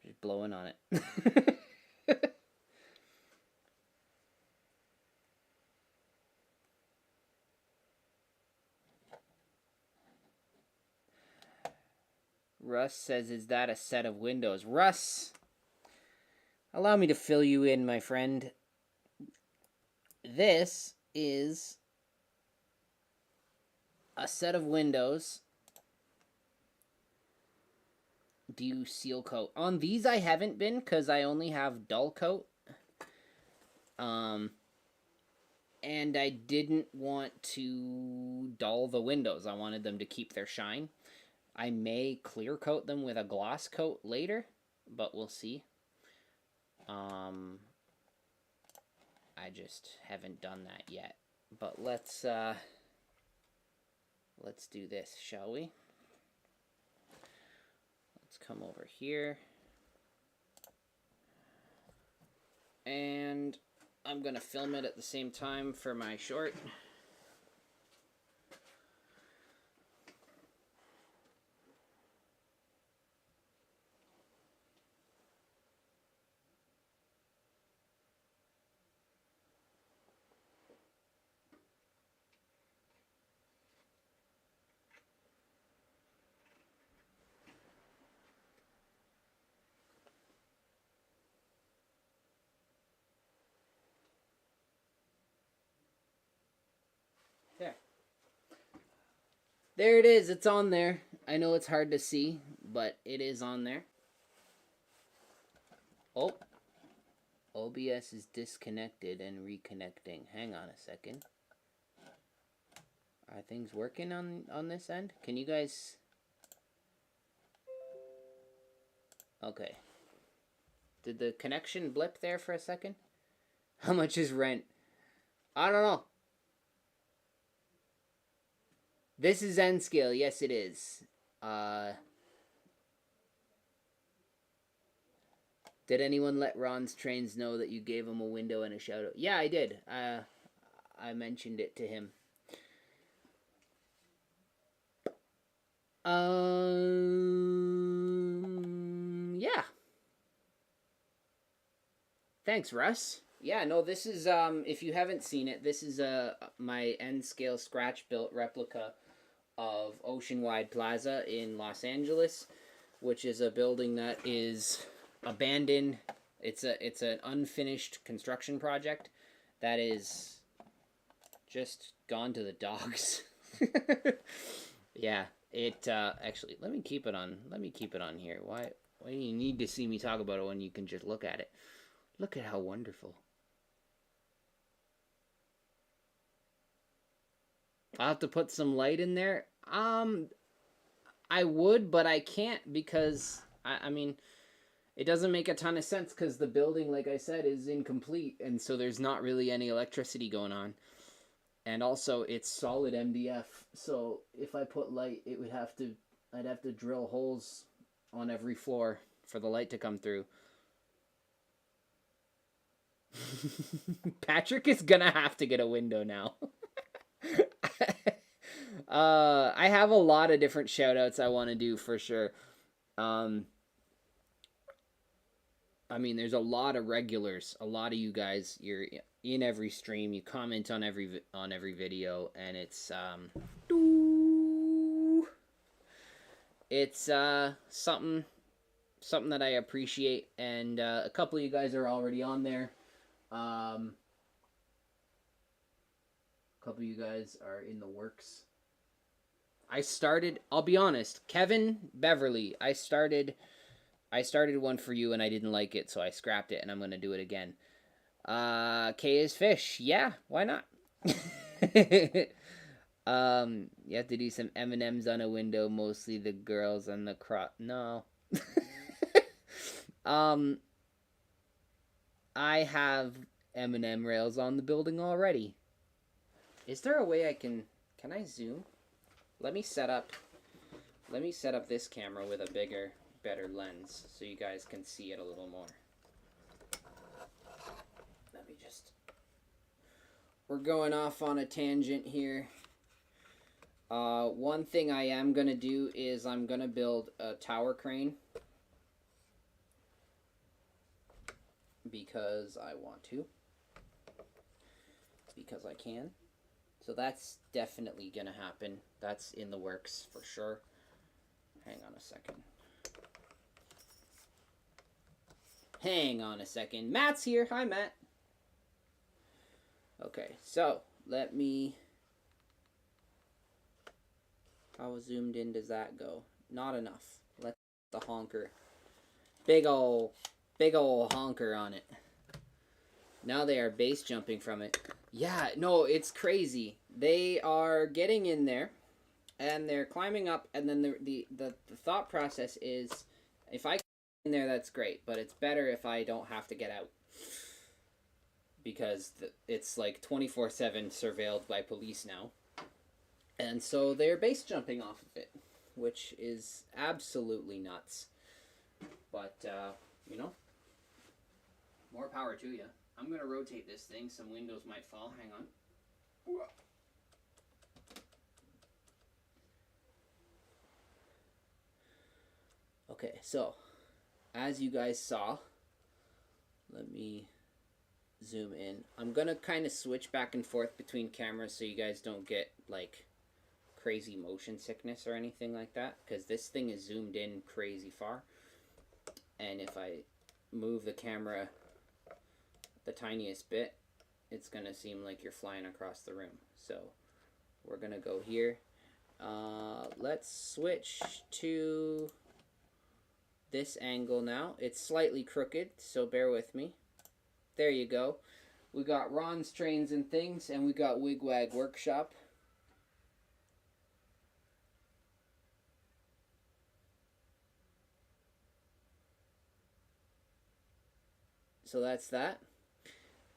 Just blowing on it. Russ says, is that a set of windows? Russ, allow me to fill you in, my friend. This is a set of windows. Do you seal coat? On these I haven't been because I only have dull coat. And I didn't want to dull the windows. I wanted them to keep their shine. I may clear coat them with a gloss coat later, but we'll see. I just haven't done that yet. But let's do this, shall we? Let's come over here. And I'm gonna film it at the same time for my short. There it is. It's on there. I know it's hard to see, but it is on there. Oh. OBS is disconnected and reconnecting. Hang on a second. Are things working on this end? Can you guys... Okay. Did the connection blip there for a second? How much is rent? I don't know. This is N scale. Yes, it is. Did anyone let Ron's Trains know that you gave him a window and a shout out? Yeah, I did. I mentioned it to him. Yeah. Thanks, Russ. Yeah, no, this is, if you haven't seen it, this is my N-scale scratch-built replica of Oceanwide Plaza in Los Angeles, which is a building that is abandoned. It's an unfinished construction project that is just gone to the dogs. Yeah, it actually, let me keep it on here. Why do you need to see me talk about it when you can just look at it? Look at how wonderful. I'll have to put some light in there. I would, but I can't because, I mean, it doesn't make a ton of sense because the building, like I said, is incomplete. And so there's not really any electricity going on. And also, it's solid MDF. So if I put light, I'd have to drill holes on every floor for the light to come through. Patrick is gonna have to get a window now. I have a lot of different shout outs I want to do for sure. Um, I mean, there's a lot of regulars. A lot of you guys, you're in every stream. You comment on every video, and it's something that I appreciate. And a couple of you guys are already on there. A couple of you guys are in the works. I'll be honest, Kevin Beverly, I started one for you and I didn't like it, so I scrapped it and I'm going to do it again. K is fish. Yeah, why not? You have to do some M&Ms on a window, mostly the girls on the No. I have M&M rails on the building already. Is there a way I can I zoom? Let me set up this camera with a better lens so you guys can see it a little more. We're going off on a tangent here. One thing I am going to do is I'm going to build a tower crane. Because I want to. Because I can. So that's definitely going to happen. That's in the works for sure. Hang on a second. Matt's here. Hi, Matt. Okay, so let me... How zoomed in does that go? Not enough. Let's the honker. Big ol' honker on it. Now they are base jumping from it. Yeah, no, it's crazy. They are getting in there, and they're climbing up, and then the thought process is, if I get in there, that's great, but it's better if I don't have to get out. Because it's like 24/7 surveilled by police now. And so they're base jumping off of it, which is absolutely nuts. But, you know, more power to you. I'm going to rotate this thing. Some windows might fall. Hang on. Okay, so, as you guys saw, let me zoom in. I'm going to kind of switch back and forth between cameras so you guys don't get, like, crazy motion sickness or anything like that, because this thing is zoomed in crazy far. And if I move the camera the tiniest bit, it's going to seem like you're flying across the room. So we're going to go here. Let's switch to this angle now. It's slightly crooked, so bear with me. There you go. We got Ron's Trains and Things, and we got Wigwag Workshop. So that's that.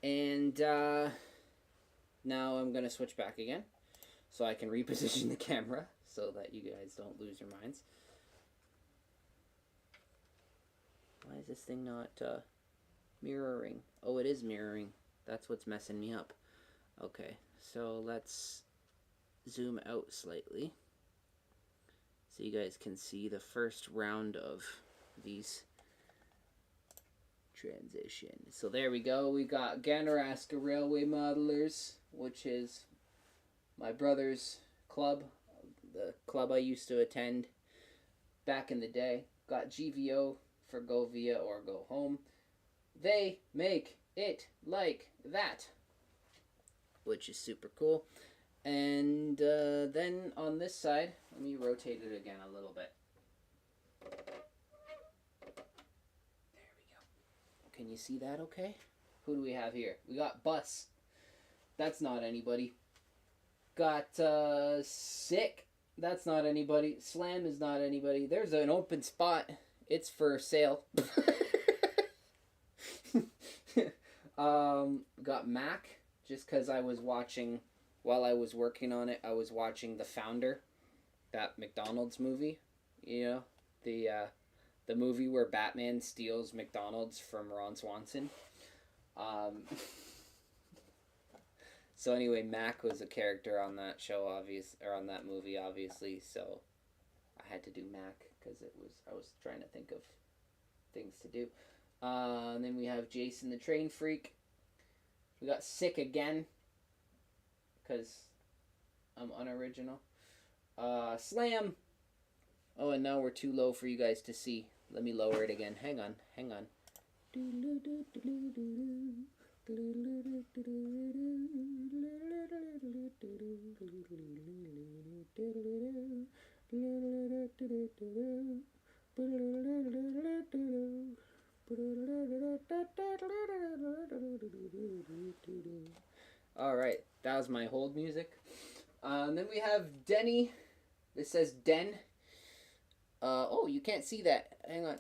And now I'm going to switch back again so I can reposition the camera so that you guys don't lose your minds. Why is this thing not mirroring? Oh, it is mirroring. That's what's messing me up. Okay, so let's zoom out slightly so you guys can see the first round of these transition. So there we go. We got Ganaraska Railway Modelers, which is my brother's club, the club I used to attend back in the day. Got GVO for Go Via or Go Home. They make it like that, which is super cool. And then on this side, let me rotate it again a little bit. Can you see that okay? Who do we have here? We got Bus. That's not anybody. Got Sick. That's not anybody. Slam is not anybody. There's an open spot. It's for sale. Got Mac. Just because I was watching, while I was working on it, I was watching The Founder. That McDonald's movie. You know? The movie where Batman steals McDonald's from Ron Swanson. So anyway, Mac was a character on that show, or on that movie, obviously. So I had to do Mac because I was trying to think of things to do. And then we have Jason the Train Freak. We got Sick Again because I'm unoriginal. Slam. Oh, and now we're too low for you guys to see. Let me lower it again. Hang on. Alright, that was my hold music. And then we have Denny. This says Den. Oh, you can't see that. Hang on.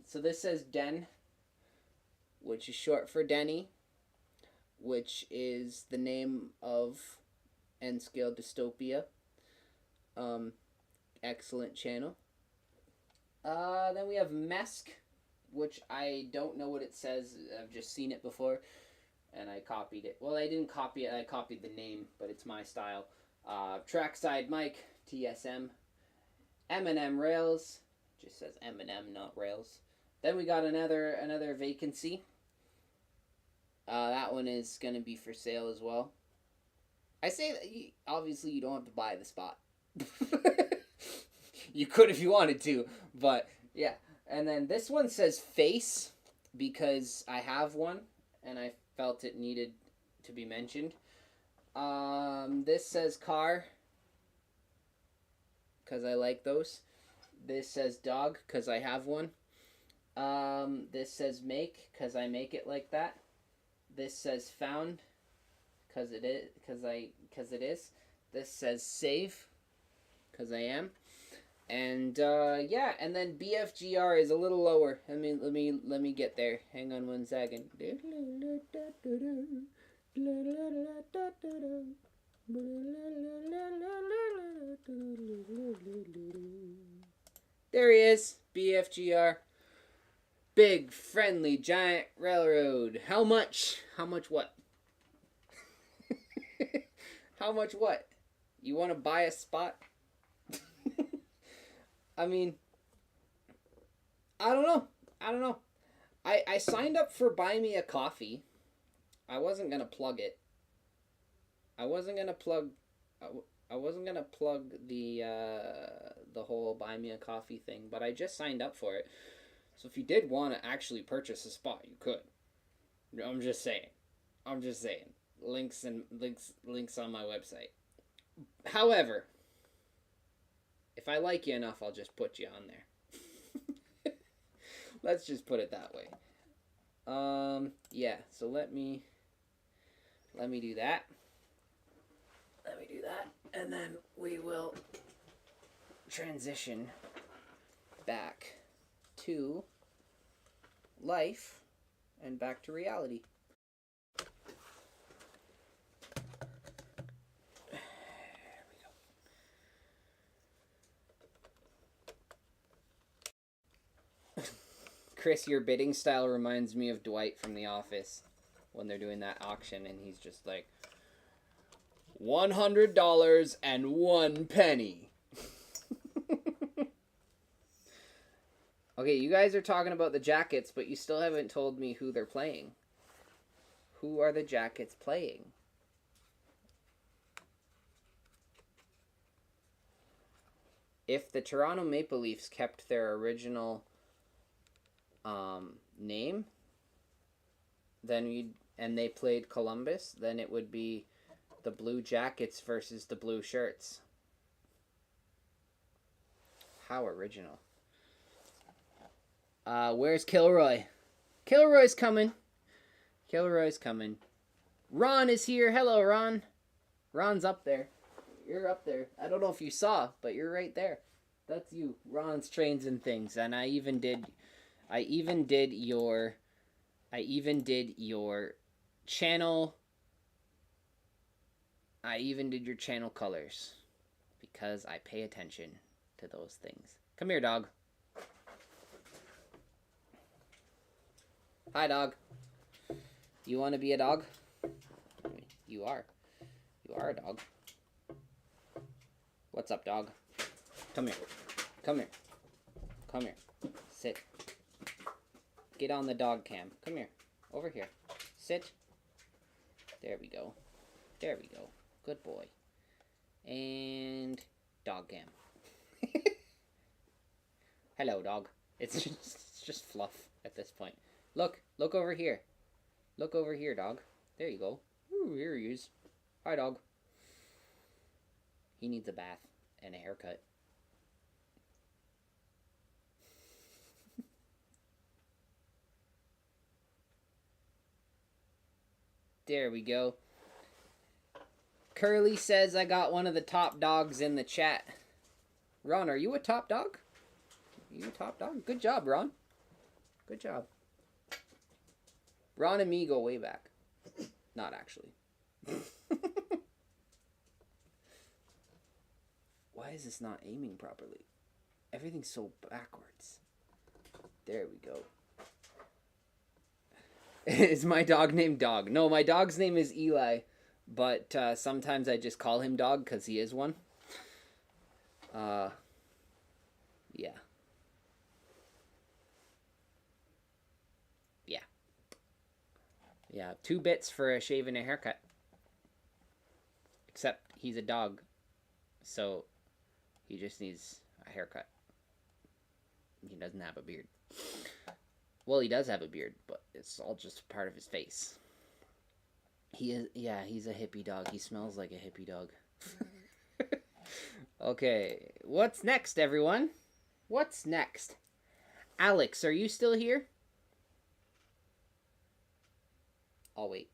So this says Den, which is short for Denny, which is the name of N-Scale Dystopia. Excellent channel. Then we have Mesk, which I don't know what it says. I've just seen it before, and I copied it. Well, I didn't copy it. I copied the name, but it's my style. Trackside Mike, TSM. M&M Rails. Just says M&M, not Rails. Then we got another vacancy. That one is going to be for sale as well. I say that obviously you don't have to buy the spot. You could if you wanted to, but yeah. And then this one says Face because I have one and I felt it needed to be mentioned. This says Car because I like those. This says Dog because I have one. This says Make because I make it like that. This says Found because it is. This says Save because I am. And yeah, and then BFGR is a little lower. Let me get there. Hang on one second. There he is, BFGR. Big, friendly, giant railroad. How much? How much what? How much what? You want to buy a spot? I mean, I don't know. I signed up for Buy Me a Coffee. I wasn't gonna plug it. I wasn't gonna plug the whole Buy Me a Coffee thing, but I just signed up for it. So if you did want to actually purchase a spot, you could. I'm just saying. Links on my website. However, if I like you enough, I'll just put you on there. Let's just put it that way. Yeah, so let me do that. And then we will transition back to life and back to reality. Chris, your bidding style reminds me of Dwight from The Office when they're doing that auction and he's just like, $100 and 1 penny. Okay, you guys are talking about the jackets, but you still haven't told me who they're playing. Who are the jackets playing? If the Toronto Maple Leafs kept their original name, then and they played Columbus, then it would be the Blue Jackets versus the Blue Shirts. How original. Where's Kilroy? Kilroy's coming. Ron is here. Hello, Ron. Ron's up there. You're up there. I don't know if you saw, but you're right there. That's you. Ron's Trains and Things. And I even did your channel. I even did your channel colors because I pay attention to those things. Come here, dog. Hi, dog. You want to be a dog? You are. You are a dog. What's up, dog? Come here. Come here. Come here. Sit. Get on the dog cam. Come here. Over here. Sit. There we go. There we go. Good boy. And dog cam. Hello, dog. It's just fluff at this point. Look over here. Look over here, dog. There you go. Ooh, here he is. Hi, dog. He needs a bath and a haircut. There we go. Curly says I got one of the top dogs in the chat. Ron, are you a top dog? Are you a top dog? Good job, Ron. Good job. Ron and me go way back. Not actually. Why is this not aiming properly? Everything's so backwards. There we go. Is my dog named Dog? No, my dog's name is Eli, but sometimes I just call him Dog because he is one. Yeah. Yeah. Yeah, 2 bits for a shave and a haircut. Except he's a dog, so he just needs a haircut. He doesn't have a beard. Well, he does have a beard, but it's all just part of his face. He is, yeah, he's a hippie dog. He smells like a hippie dog. Okay, what's next, everyone? What's next? Alex, are you still here? I'll wait.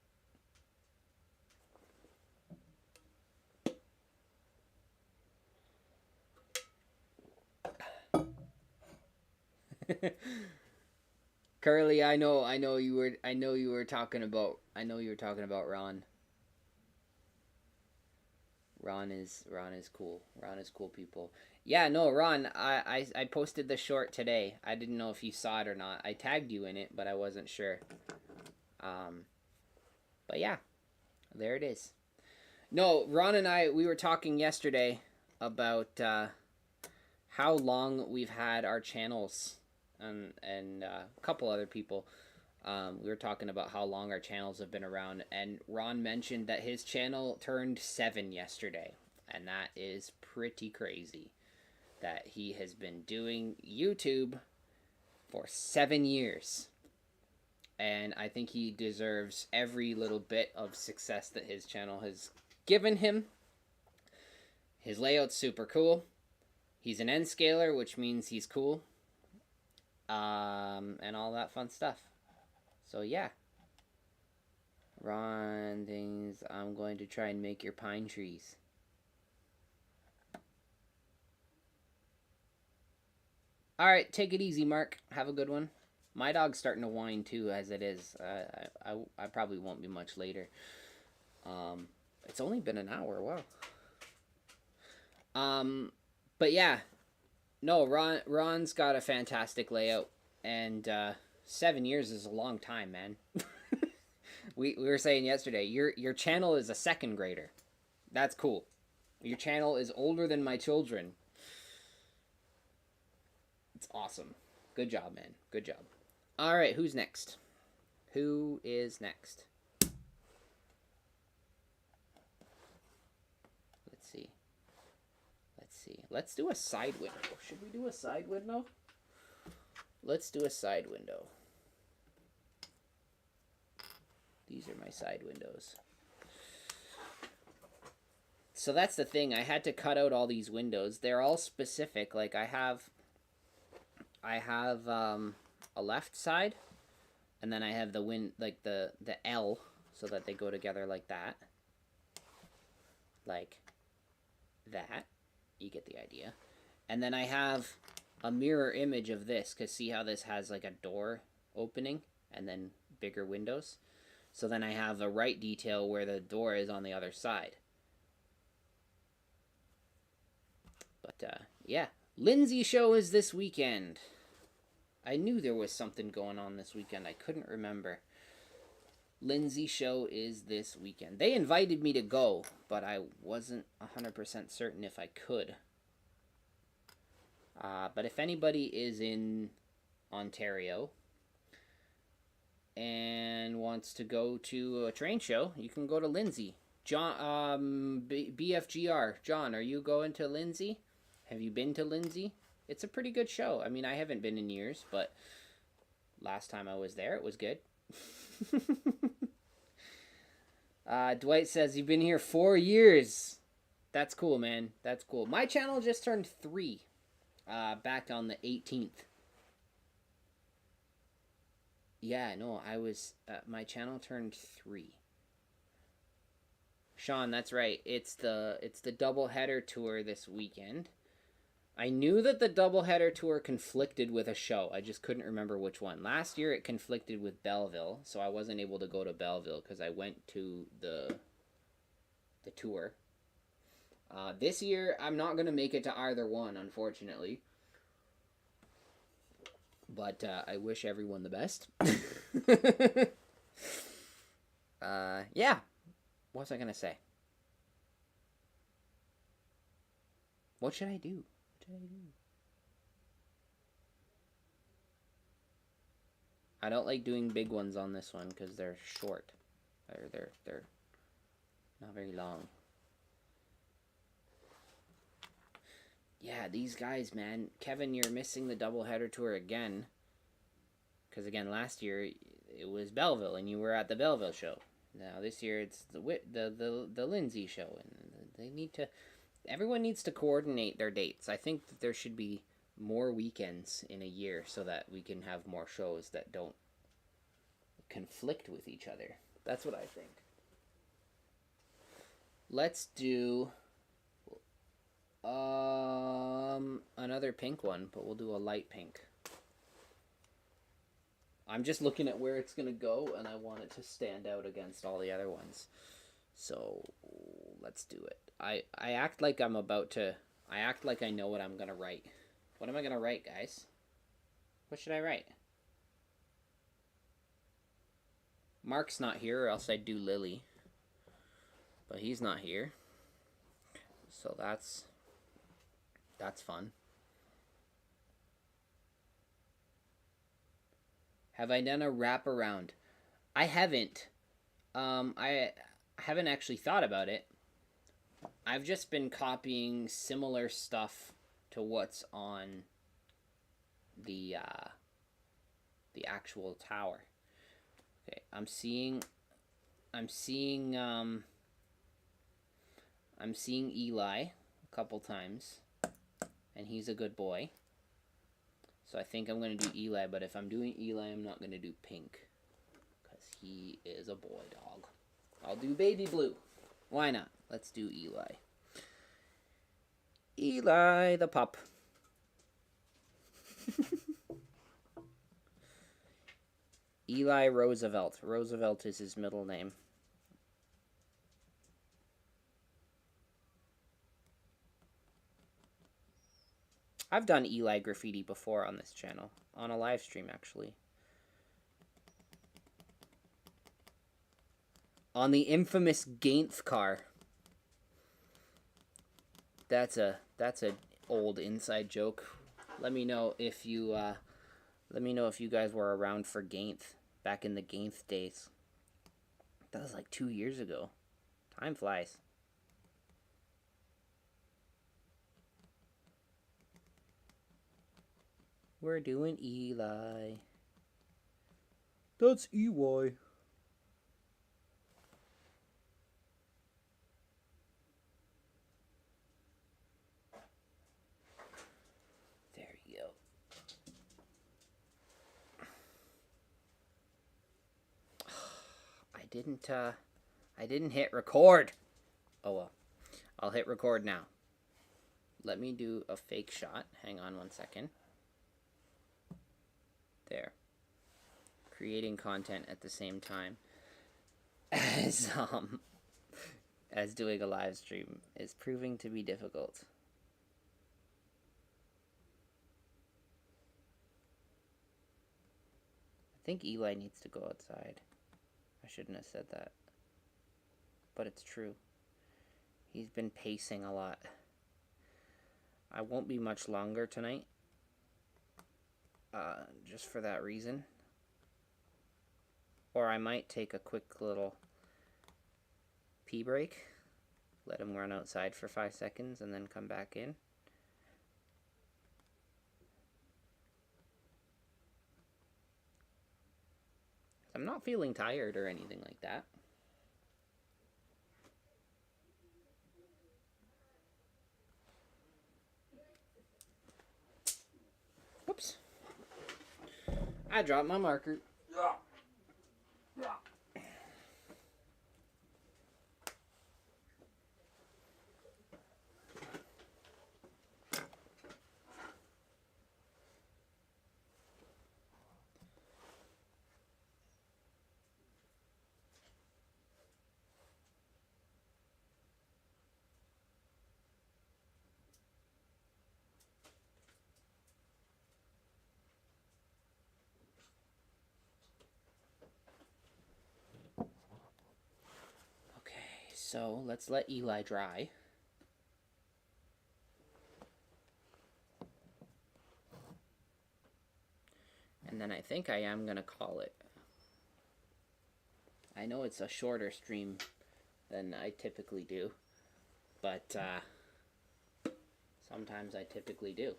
Curly, I know you were talking about Ron. Ron is cool. Ron is cool people. Yeah, no, Ron, I posted the short today. I didn't know if you saw it or not. I tagged you in it, but I wasn't sure. But yeah, there it is. No, Ron and we were talking yesterday about how long we've had our channels, and a couple other people. We were talking about how long our channels have been around, and Ron mentioned that his channel turned 7 yesterday, and that is pretty crazy. That he has been doing YouTube for 7 years. And I think he deserves every little bit of success that his channel has given him. His layout's super cool. He's an N-scaler, which means he's cool. And all that fun stuff. So yeah. Ron thinks I'm going to try and make your pine trees. Alright, take it easy, Mark. Have a good one. My dog's starting to whine too, as it is. I probably won't be much later. It's only been an hour, wow. But yeah. No, Ron's got a fantastic layout. And 7 years is a long time, man. we were saying yesterday, your channel is a 2nd grader. That's cool. Your channel is older than my children. It's awesome. Good job, man. Good job. All right, who's next? Who is next? Let's see. Let's do a side window. Should we do a side window? Let's do a side window. These are my side windows. So that's the thing. I had to cut out all these windows. They're all specific. Like I have a left side, and then I have the the L, so that they go together like that. Like that. You get the idea. And then I have a mirror image of this, because see how this has like a door opening and then bigger windows? So then I have a right detail where the door is on the other side. But yeah, Lindsay show is this weekend. I knew there was something going on this weekend. I couldn't remember. Lindsay show is this weekend. They invited me to go, but I wasn't 100% certain if I could. But if anybody is in Ontario and wants to go to a train show, you can go to Lindsay. John, BFGR. John, are you going to Lindsay? Have you been to Lindsay? It's a pretty good show. I mean, I haven't been in years, but last time I was there, it was good. Dwight says, you've been here 4 years. That's cool, man. That's cool. My channel just turned 3 back on the 18th. Yeah, no, I was... my channel turned 3. Sean, that's right. It's the doubleheader tour this weekend. I knew that the doubleheader tour conflicted with a show. I just couldn't remember which one. Last year it conflicted with Belleville, so I wasn't able to go to Belleville because I went to the tour. This year I'm not going to make it to either one, unfortunately. But I wish everyone the best. Yeah. What was I going to say? What should I do? I don't like doing big ones on this one because they're short. They're not very long. Yeah, these guys, man. Kevin, you're missing the doubleheader tour again. Because again, last year it was Belleville, and you were at the Belleville show. Now this year it's the Lindsay show, and they need to. Everyone needs to coordinate their dates. I think that there should be more weekends in a year so that we can have more shows that don't conflict with each other. That's what I think. Let's do another pink one, but we'll do a light pink. I'm just looking at where it's going to go, and I want it to stand out against all the other ones. So let's do it. I act like I'm about to... I act like I know what I'm going to write. What am I going to write, guys? What should I write? Mark's not here, or else I'd do Lily. But he's not here. So that's fun. Have I done a wraparound? I haven't. I haven't actually thought about it. I've just been copying similar stuff to what's on the actual tower. Okay, I'm seeing Eli a couple times, and he's a good boy. So I think I'm going to do Eli, but if I'm doing Eli, I'm not going to do pink, because he is a boy dog. I'll do baby blue. Why not? Let's do Eli. Eli the pup. Eli Roosevelt. Roosevelt is his middle name. I've done Eli graffiti before on this channel. On a live stream, actually. On the infamous Gainth car. That's a old inside joke. Let me know if you guys were around for Gainth back in the Gainth days. That was like 2 years ago. Time flies. We're doing Eli. That's EY. There you go. I didn't hit record. Oh well. I'll hit record now. Let me do a fake shot. Hang on 1 second. There. Creating content at the same time as doing a live stream is proving to be difficult. think Eli needs to go outside. I shouldn't have said that. But it's true. He's been pacing a lot. I won't be much longer tonight. Just for that reason. Or I might take a quick little pee break. Let him run outside for 5 seconds and then come back in. I'm not feeling tired or anything like that. Whoops. I dropped my marker. So let's let Eli dry. And then I think I am going to call it. I know it's a shorter stream than I typically do, but sometimes I typically do.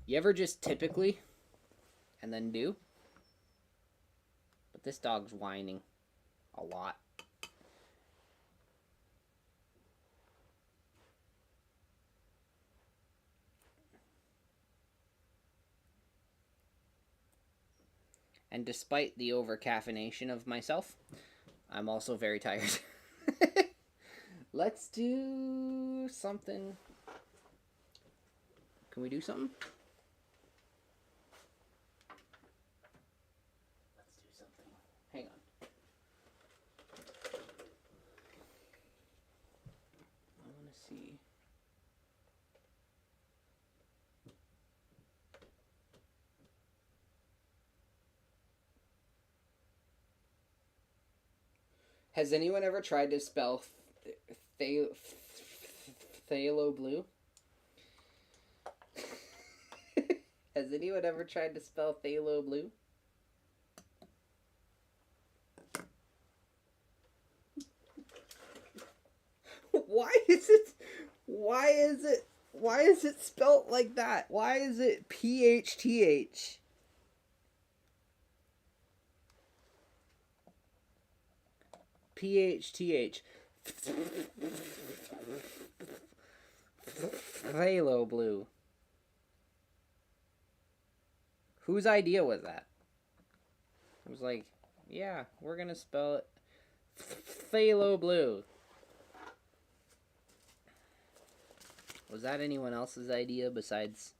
You ever just typically and then do? But this dog's whining a lot. And despite the over-caffeination of myself, I'm also very tired. Let's do something. Can we do something? Let's do something. Hang on. I want to see. Has anyone ever tried to spell phthalo blue? Has anyone ever tried to spell phthalo blue? Why is it spelt like that? Why is it PHTH? PHTH. Phthalo blue. Whose idea was that? It was like, yeah, we're gonna spell it phthalo blue. Was that anyone else's idea besides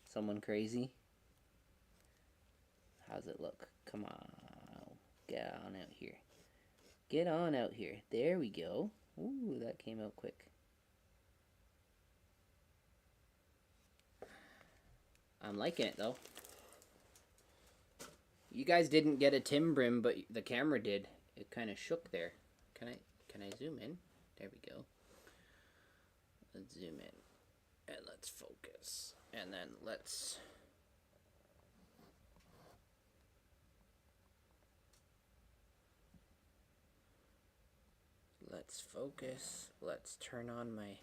someone crazy? How's it look? Come on. Get on out here. Get on out here. There we go. Ooh, that came out quick. I'm liking it, though. You guys didn't get a Tim Brim, but the camera did. It kind of shook there. Can I zoom in? There we go. Let's zoom in. And let's focus. And then let's... Let's focus. Let's turn on my...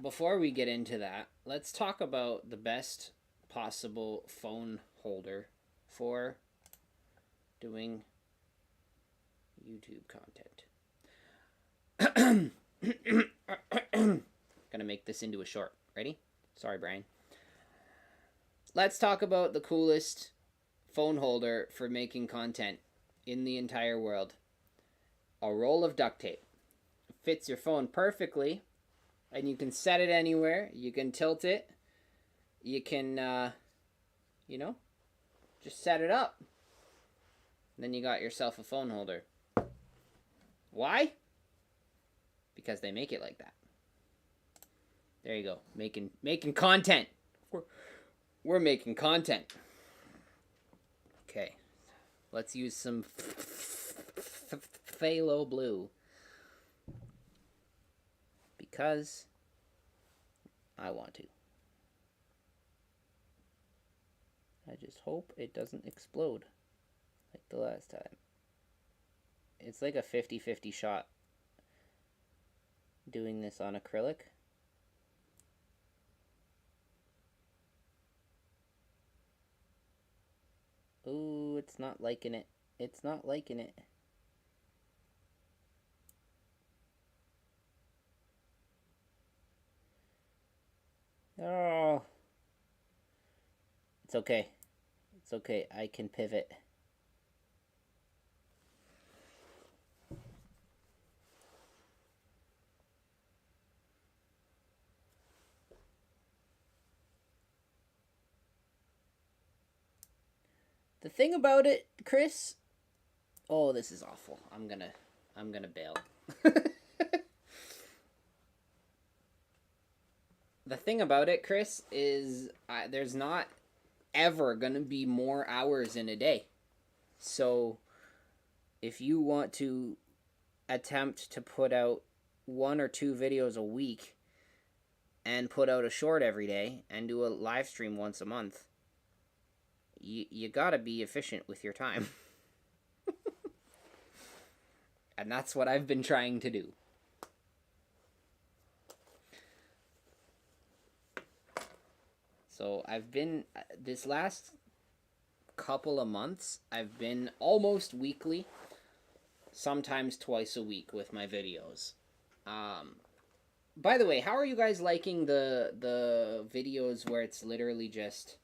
before we get into that, let's talk about the best possible phone holder for doing YouTube content. Gonna make this into a short. Ready? Sorry, Brian. Let's talk about the coolest phone holder for making content in the entire world. A roll of duct tape. It fits your phone perfectly, and you can set it anywhere. You can tilt it. You can, you know, just set it up. And then you got yourself a phone holder. Why? Because they make it like that. There you go. Making content We're making content. Okay. Let's use some phthalo blue. Because I want to. I just hope it doesn't explode like the last time. It's like a 50-50 shot doing this on acrylic. Ooh, it's not liking it. It's not liking it. Oh. It's okay. It's okay. I can pivot. The thing about it, Chris... Oh, this is awful. I'm gonna bail. The thing about it, Chris, is there's not ever gonna be more hours in a day. So, if you want to attempt to put out 1 or 2 videos a week and put out a short every day and do a live stream once a month, you gotta be efficient with your time. And that's what I've been trying to do. So I've been, this last couple of months, I've been almost weekly, sometimes twice a week with my videos. By the way, how are you guys liking the videos where it's literally just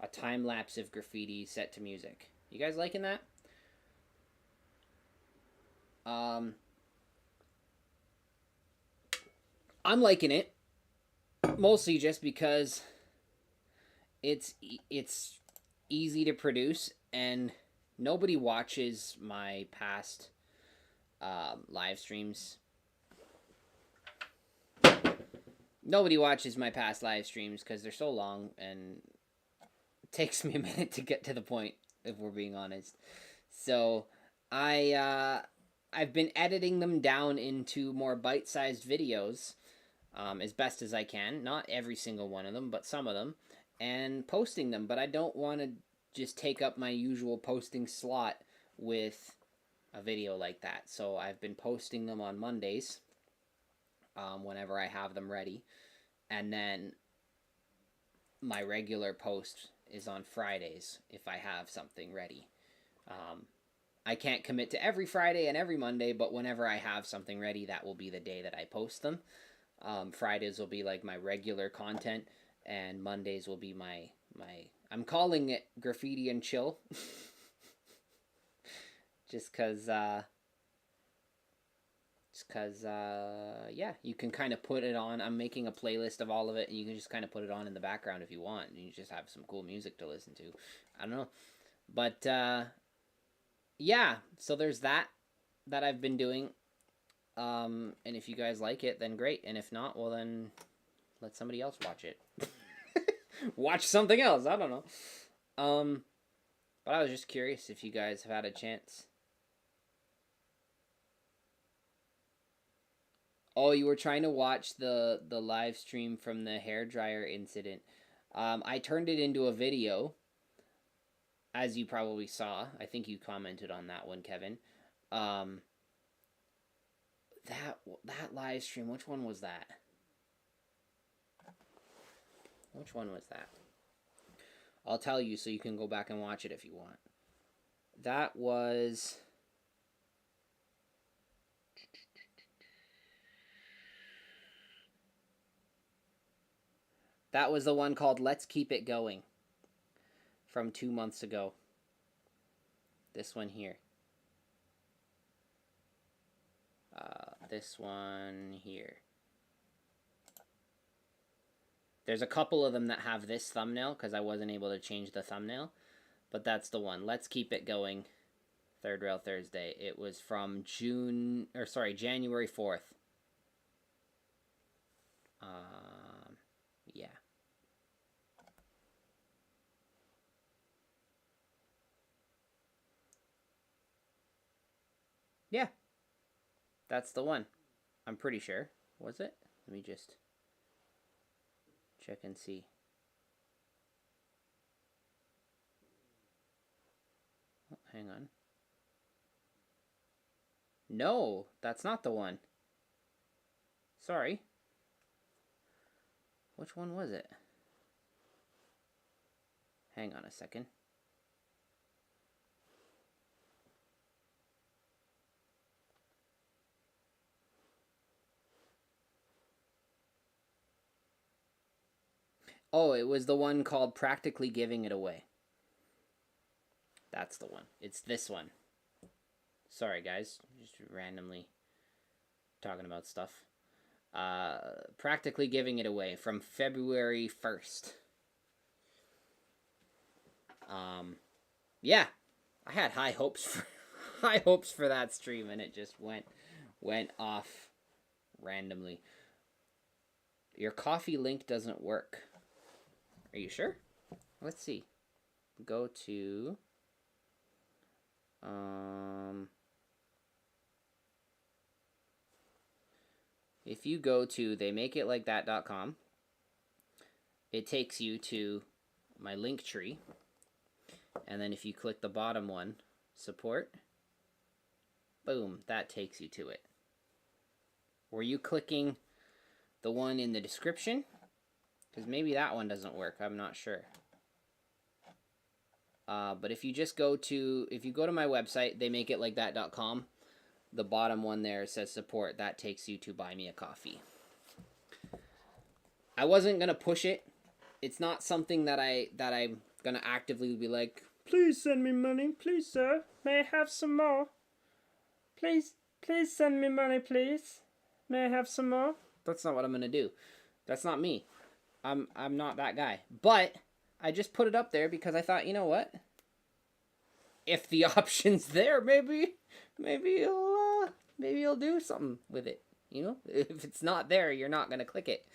a time lapse of graffiti set to music? You guys liking that? I'm liking it, mostly just because it's easy to produce, and nobody watches my past live streams. Nobody watches my past live streams because they're so long, and it takes me a minute to get to the point, if we're being honest. So I've been editing them down into more bite-sized videos as best as I can. Not every single one of them, but some of them. And posting them. But I don't want to just take up my usual posting slot with a video like that. So I've been posting them on Mondays whenever I have them ready. And then my regular post is on Fridays if I have something ready. I can't commit to every Friday and every Monday, but whenever I have something ready, that will be the day that I post them. Fridays will be like my regular content, and Mondays will be my I'm calling it Graffiti and Chill. just cause yeah, you can kind of put it on. I'm making a playlist of all of it, and you can just kind of put it on in the background if you want, and you just have some cool music to listen to. I don't know. But yeah, so there's that I've been doing. And if you guys like it, then great. And if not, well then let somebody else watch it. Watch something else. I don't know. But I was just curious if you guys have had a chance. Oh, you were trying to watch the live stream from the hairdryer incident. I turned it into a video, as you probably saw. I think you commented on that one, Kevin. That live stream, which one was that? Which one was that? I'll tell you so you can go back and watch it if you want. That was... That was the one called Let's Keep It Going from 2 months ago. This one here. This one here. There's a couple of them that have this thumbnail because I wasn't able to change the thumbnail. But that's the one. Let's Keep It Going. Third Rail Thursday. It was from January 4th. Yeah. Yeah, that's the one. I'm pretty sure. Was it? Let me just check and see. Oh, hang on. No, that's not the one. Sorry. Which one was it? Hang on a second. Oh, it was the one called Practically Giving It Away. That's the one. It's this one. Sorry, guys. Just randomly talking about stuff. Practically Giving It Away from February 1st. Yeah. I had high hopes for that stream, and it just went off randomly. Your coffee link doesn't work. Are you sure? Let's see. Go to if you go to theymakeitlikethat.com, it takes you to my link tree, and then if you click the bottom one, support, boom, that takes you to it. Were you clicking the one in the description? Because maybe that one doesn't work. I'm not sure. But if you just go to my website, theymakeitlikethat.com, the bottom one there says support. That takes you to buy me a coffee. I wasn't gonna push it. It's not something that I'm gonna actively be like, please send me money, please sir. May I have some more? Please send me money, please. May I have some more? That's not what I'm gonna do. That's not me. I'm not that guy. But I just put it up there because I thought, you know what? If the option's there, maybe you'll do something with it. You know, if it's not there, you're not gonna click it.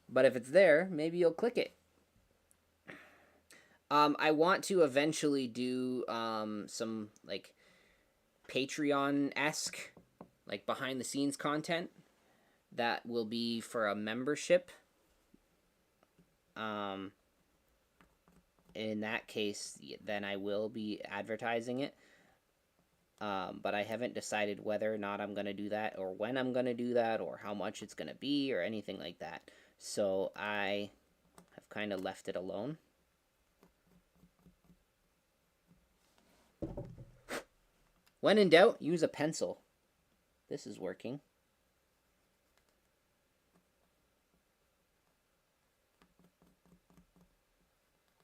But if it's there, maybe you'll click it. I want to eventually do some like Patreon-esque, like behind the scenes content that will be for a membership. In that case, then I will be advertising it. But I haven't decided whether or not I'm going to do that, or when I'm going to do that, or how much it's going to be, or anything like that. So I have kind of left it alone. When in doubt, use a pencil. This is working.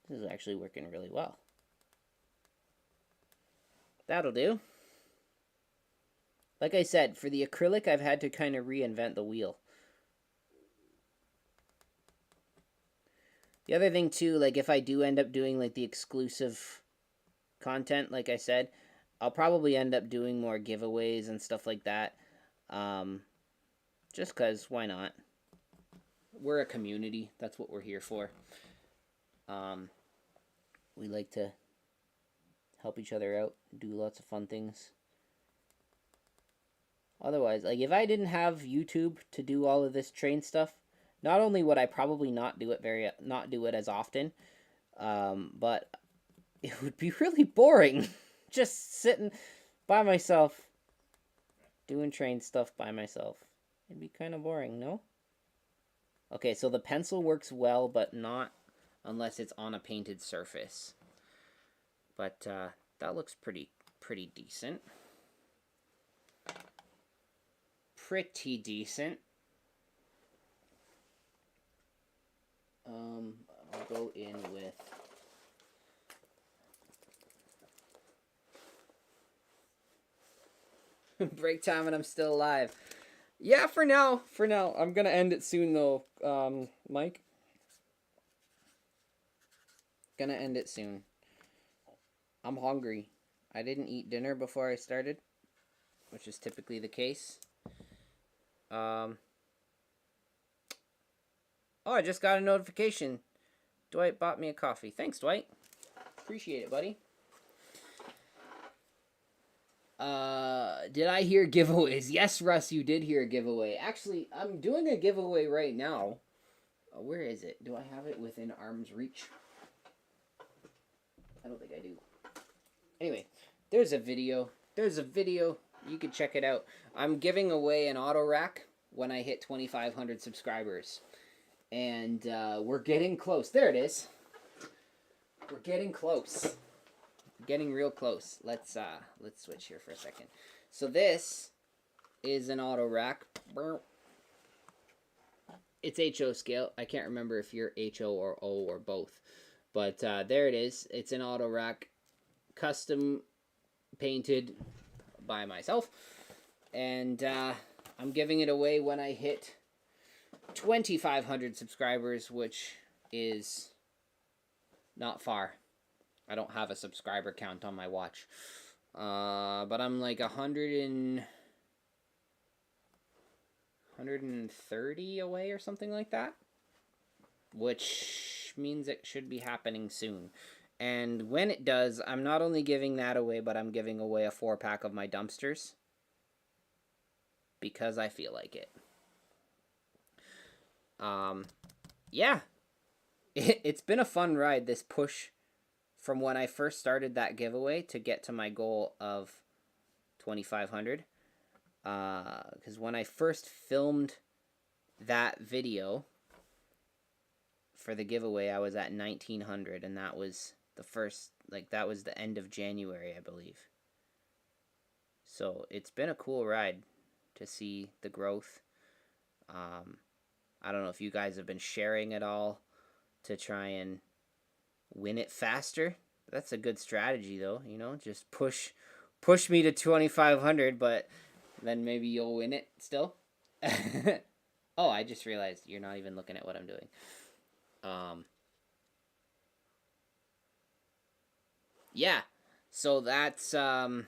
This is actually working really well. That'll do. Like I said, for the acrylic, I've had to kind of reinvent the wheel. The other thing, too, like if I do end up doing like the exclusive content, like I said, I'll probably end up doing more giveaways and stuff like that. Just because, why not? We're a community. That's what we're here for. We like to help each other out, do lots of fun things. Otherwise, like if I didn't have YouTube to do all of this train stuff, not only would I probably not do it as often, but it would be really boring just sitting by myself doing train stuff by myself. It'd be kind of boring, no? Okay, so the pencil works well, but not unless it's on a painted surface. But that looks pretty decent. Pretty decent. I'll go in with break time and I'm still alive. Yeah, for now. I'm gonna end it soon though, Mike. Gonna end it soon. I'm hungry. I didn't eat dinner before I started, which is typically the case. Oh, I just got a notification. Dwight bought me a coffee. Thanks, Dwight. Appreciate it, buddy. Did I hear giveaways? Yes, Russ, you did hear a giveaway. Actually, I'm doing a giveaway right now. Where is it? Do I have it within arm's reach? I don't think I do. Anyway, there's a video. You can check it out. I'm giving away an auto rack when I hit 2,500 subscribers. And we're getting close. There it is. We're getting close. Getting real close. Let's switch here for a second. So this is an auto rack. It's HO scale. I can't remember if you're HO or O or both. But there it is. It's an auto rack, custom painted by myself. And I'm giving it away when I hit 2,500 subscribers, which is not far. I don't have a subscriber count on my watch. But I'm like 130 away or something like that. Which means it should be happening soon. And when it does, I'm not only giving that away, but I'm giving away a 4-pack of my dumpsters. Because I feel like it. Yeah. It's been a fun ride, this push from when I first started that giveaway to get to my goal of 2,500. Because when I first filmed that video for the giveaway, I was at 1,900, and that was the first, that was the end of January, I believe. So it's been a cool ride to see the growth. I don't know if you guys have been sharing it all to try and win it faster. That's a good strategy, though. You know, just push me to 2,500, but then maybe you'll win it still. Oh, I just realized you're not even looking at what I'm doing. Yeah. So that's something.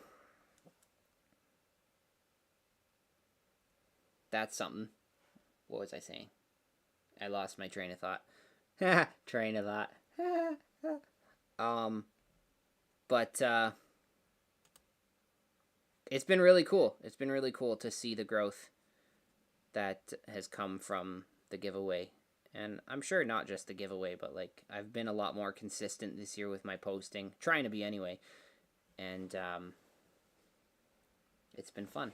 What was I saying? I lost my train of thought. Train of thought. But it's been really cool. It's been really cool to see the growth that has come from the giveaway. And I'm sure not just the giveaway, but I've been a lot more consistent this year with my posting, trying to be anyway. And it's been fun.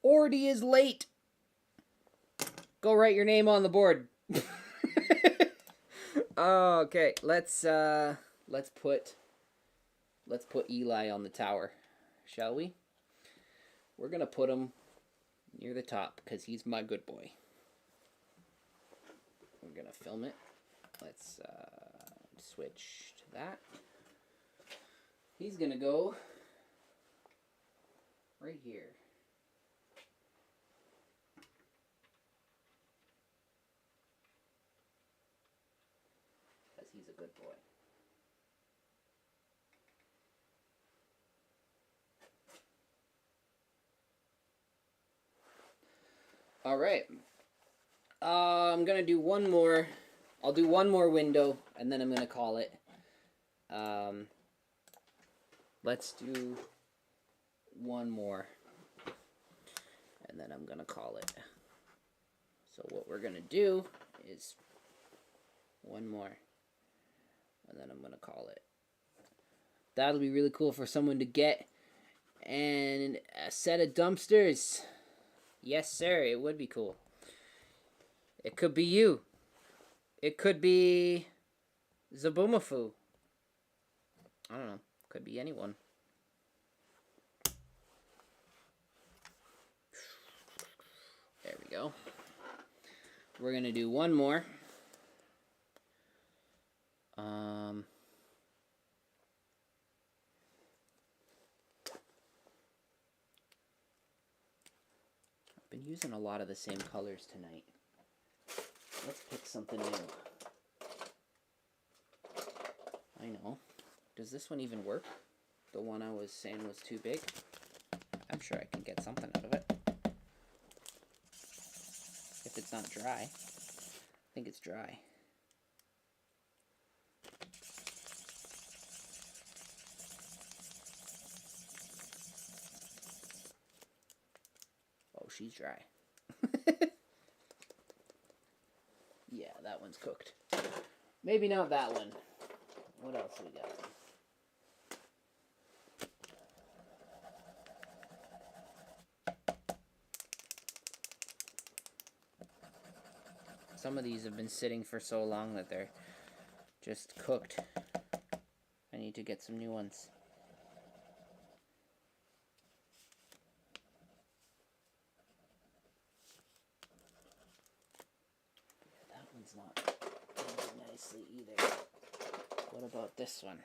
Ordy is late. Go write your name on the board. Okay, let's put Eli on the tower, shall we? We're gonna put him near the top because he's my good boy. We're gonna film it. Let's switch to that. He's gonna go right here. Because he's a good boy. All right. I'm gonna do one more. I'll do one more window, and then I'm gonna call it. Let's do one more, and then I'm gonna call it. So what we're gonna do is one more, and then I'm gonna call it. That'll be really cool for someone to get, and a set of dumpsters. Yes, sir, it would be cool. It could be you. It could be Zaboomafoo. I don't know. Could be anyone. There we go. We're going to do one more. I've been using a lot of the same colors tonight. Let's pick something new. I know. Does this one even work? The one I was saying was too big? I'm sure I can get something out of it. If it's not dry. I think it's dry. she's dry. Yeah, that one's cooked. Maybe not that one. What else we got? Some of these have been sitting for so long that they're just cooked. I need to get some new ones. That one's not painted nicely either. What about this one?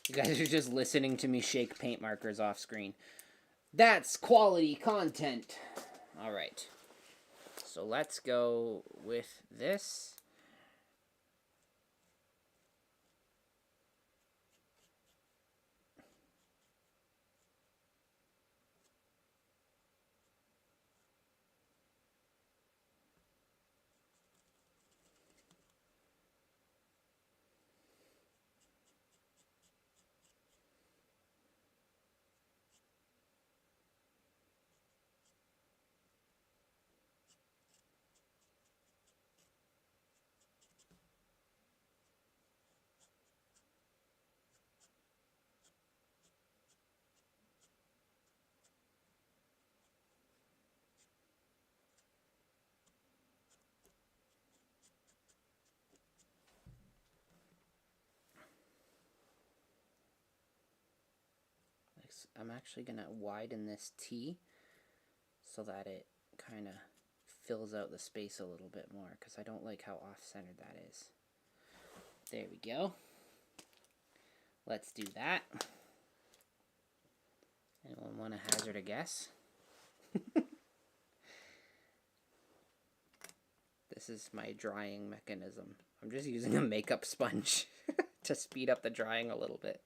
You guys are just listening to me shake paint markers off screen. That's quality content. All right. So let's go with this. I'm actually going to widen this T so that it kind of fills out the space a little bit more, because I don't like how off-centered that is. There we go. Let's do that. Anyone want to hazard a guess? This is my drying mechanism. I'm just using a makeup sponge to speed up the drying a little bit.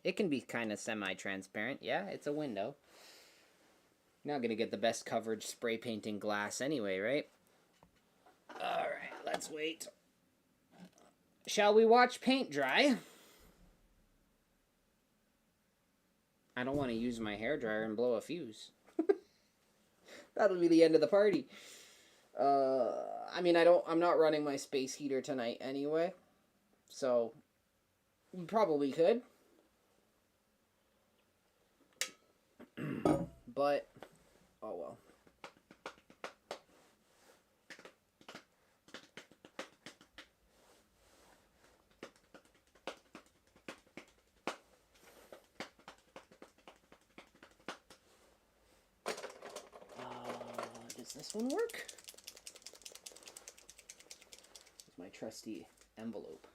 It can be kind of semi-transparent. Yeah, it's a window. You're not going to get the best coverage spray painting glass anyway, right? Alright, let's wait. Shall we watch paint dry? I don't want to use my hairdryer and blow a fuse. That'll be the end of the party. I mean, I'm not running my space heater tonight anyway. So, you probably could. But, oh well. Does this one work? It's my trusty envelope.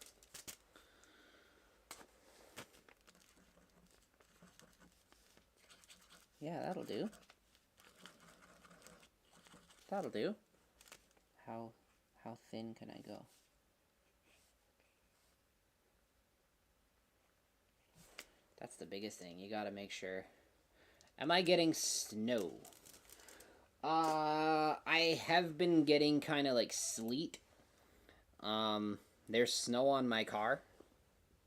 Yeah, that'll do. That'll do. How thin can I go? That's the biggest thing. You gotta make sure. Am I getting snow? I have been getting kind of like sleet. There's snow on my car,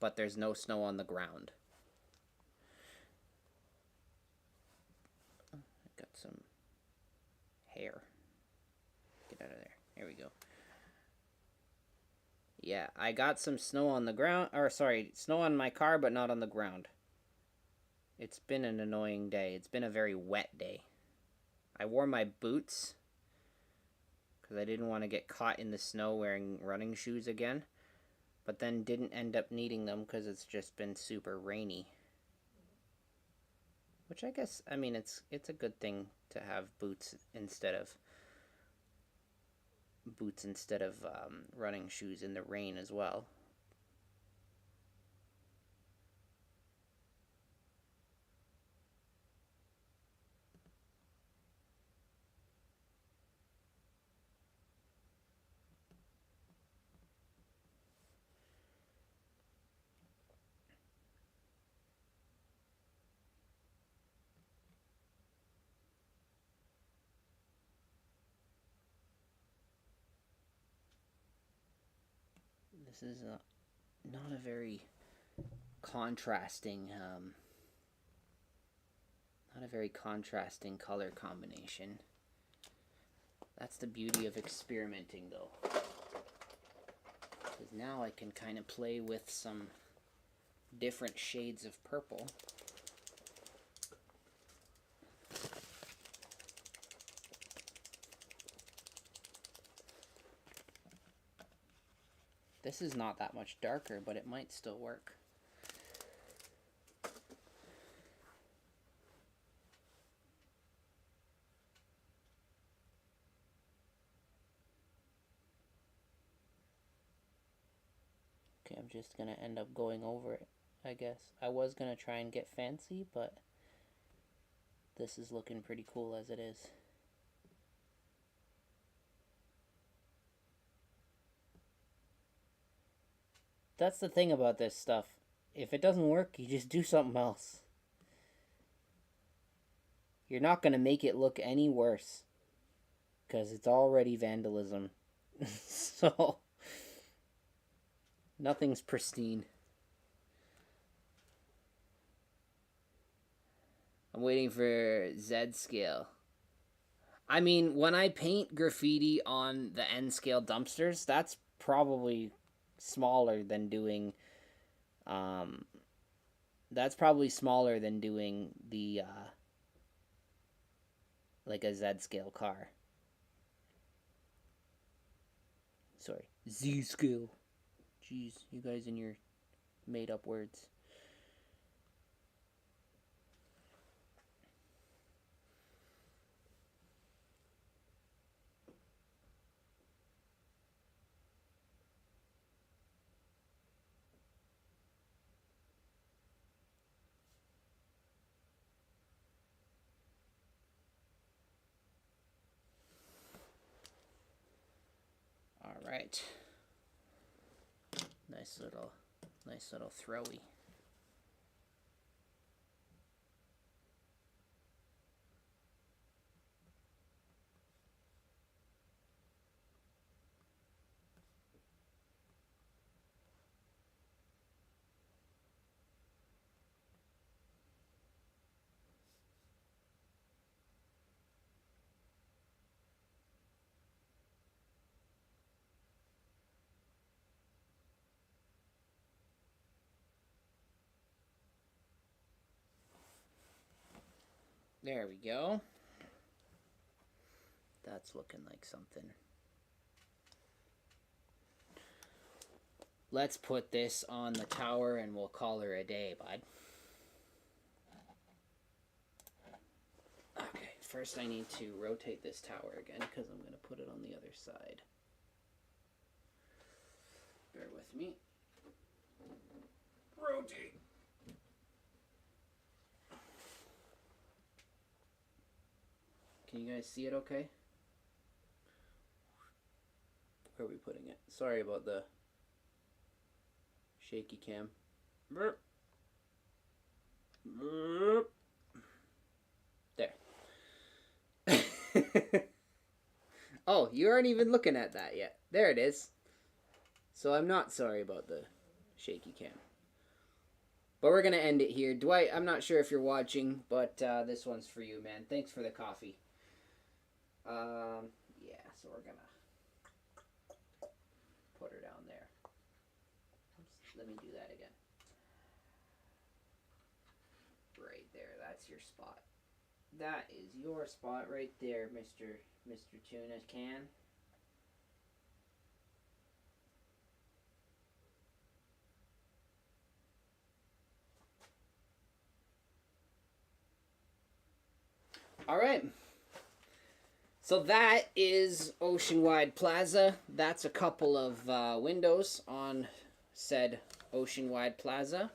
but there's no snow on the ground. I got some hair. Get out of there. Here we go. Yeah, I got some snow on the ground, or sorry, snow on my car, but not on the ground. It's been an annoying day. It's been a very wet day. I wore my boots because I didn't want to get caught in the snow wearing running shoes again, but then didn't end up needing them because it's just been super rainy. Which I guess, I mean, it's a good thing to have boots instead of running shoes in the rain as well. This is not a very contrasting Not a very contrasting color combination. That's the beauty of experimenting, though. Because now I can kind of play with some different shades of purple. This is not that much darker, but it might still work. Okay, I'm just gonna end up going over it, I guess. I was gonna try and get fancy, but this is looking pretty cool as it is. That's the thing about this stuff. If it doesn't work, you just do something else. You're not going to make it look any worse. Because it's already vandalism. So, nothing's pristine. I'm waiting for Z scale. I mean, when I paint graffiti on the N scale dumpsters, that's probably smaller than doing the like a Z scale car. Sorry, Z scale. Jeez, you guys and your made up words. Right. Nice little throwy. There we go. That's looking like something. Let's put this on the tower and we'll call her a day, bud. Okay, first I need to rotate this tower again because I'm going to put it on the other side. Bear with me. Rotate. Can you guys see it okay? Where are we putting it? Sorry about the shaky cam. Burp. Burp. There. Oh, you aren't even looking at that yet. There it is. So I'm not sorry about the shaky cam. But we're going to end it here. Dwight, I'm not sure if you're watching, but this one's for you, man. Thanks for the coffee. Yeah, so we're gonna put her down there. Oops, let me do that again. Right there, that's your spot. That is your spot right there, Mr. Tuna Can. All right. So that is Oceanwide Plaza. That's a couple of windows on said Oceanwide Plaza.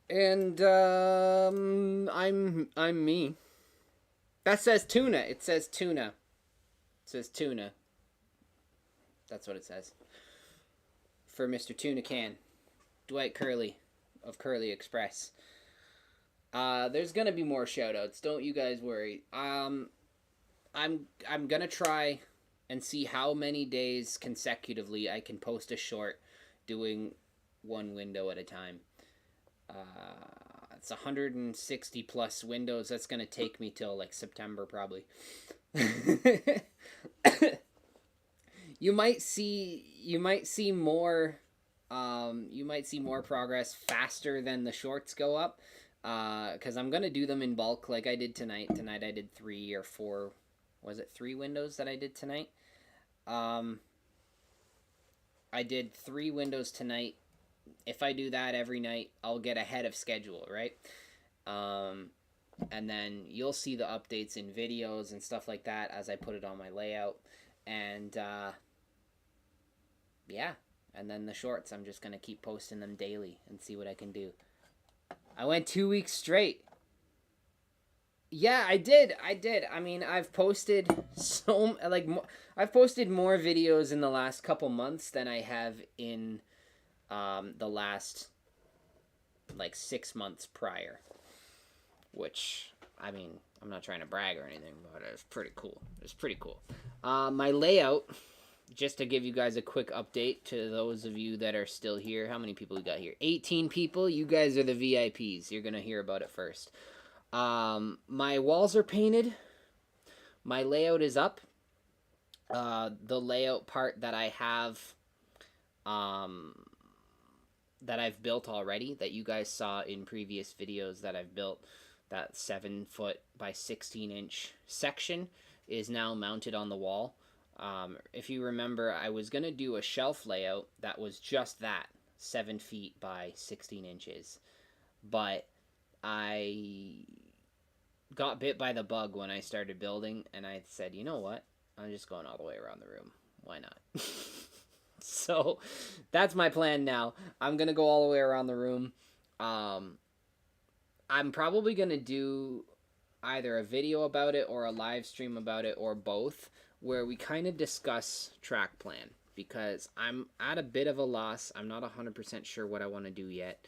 And I'm me. That says tuna. It says tuna. It says tuna. That's what it says. For Mr. Tuna Can. Dwight Curley of Curly Express. There's gonna be more shoutouts. Don't you guys worry. I'm gonna try and see how many days consecutively I can post a short doing one window at a time. it's 160 plus windows. That's gonna take me till like September probably. You might see more progress faster than the shorts go up, because I'm gonna do them in bulk like I did tonight. Tonight I did 3 or 4, was it 3 windows that I did tonight? I did 3 windows tonight. If I do that every night, I'll get ahead of schedule, right? And then you'll see the updates in videos and stuff like that as I put it on my layout. And yeah, and then the shorts, I'm just gonna keep posting them daily and see what I can do. I went 2 weeks straight. Yeah, I did. I mean, I've posted I've posted more videos in the last couple months than I have in the last like 6 months prior. Which, I mean, I'm not trying to brag or anything, but it's pretty cool. It's pretty cool. My layout, just to give you guys a quick update to those of you that are still here. How many people we got here? 18 people. You guys are the VIPs. You're going to hear about it first. My walls are painted. My layout is up. The layout part that I have, that I've built already, that you guys saw in previous videos that I've built, that 7-foot by 16-inch section is now mounted on the wall. If you remember, I was going to do a shelf layout that was just that, 7 feet by 16 inches. But I got bit by the bug when I started building, and I said, you know what? I'm just going all the way around the room. Why not? So that's my plan now. I'm going to go all the way around the room. I'm probably going to do either a video about it or a live stream about it or both, where we kind of discuss track plan, because I'm at a bit of a loss. I'm not 100% sure what I want to do yet,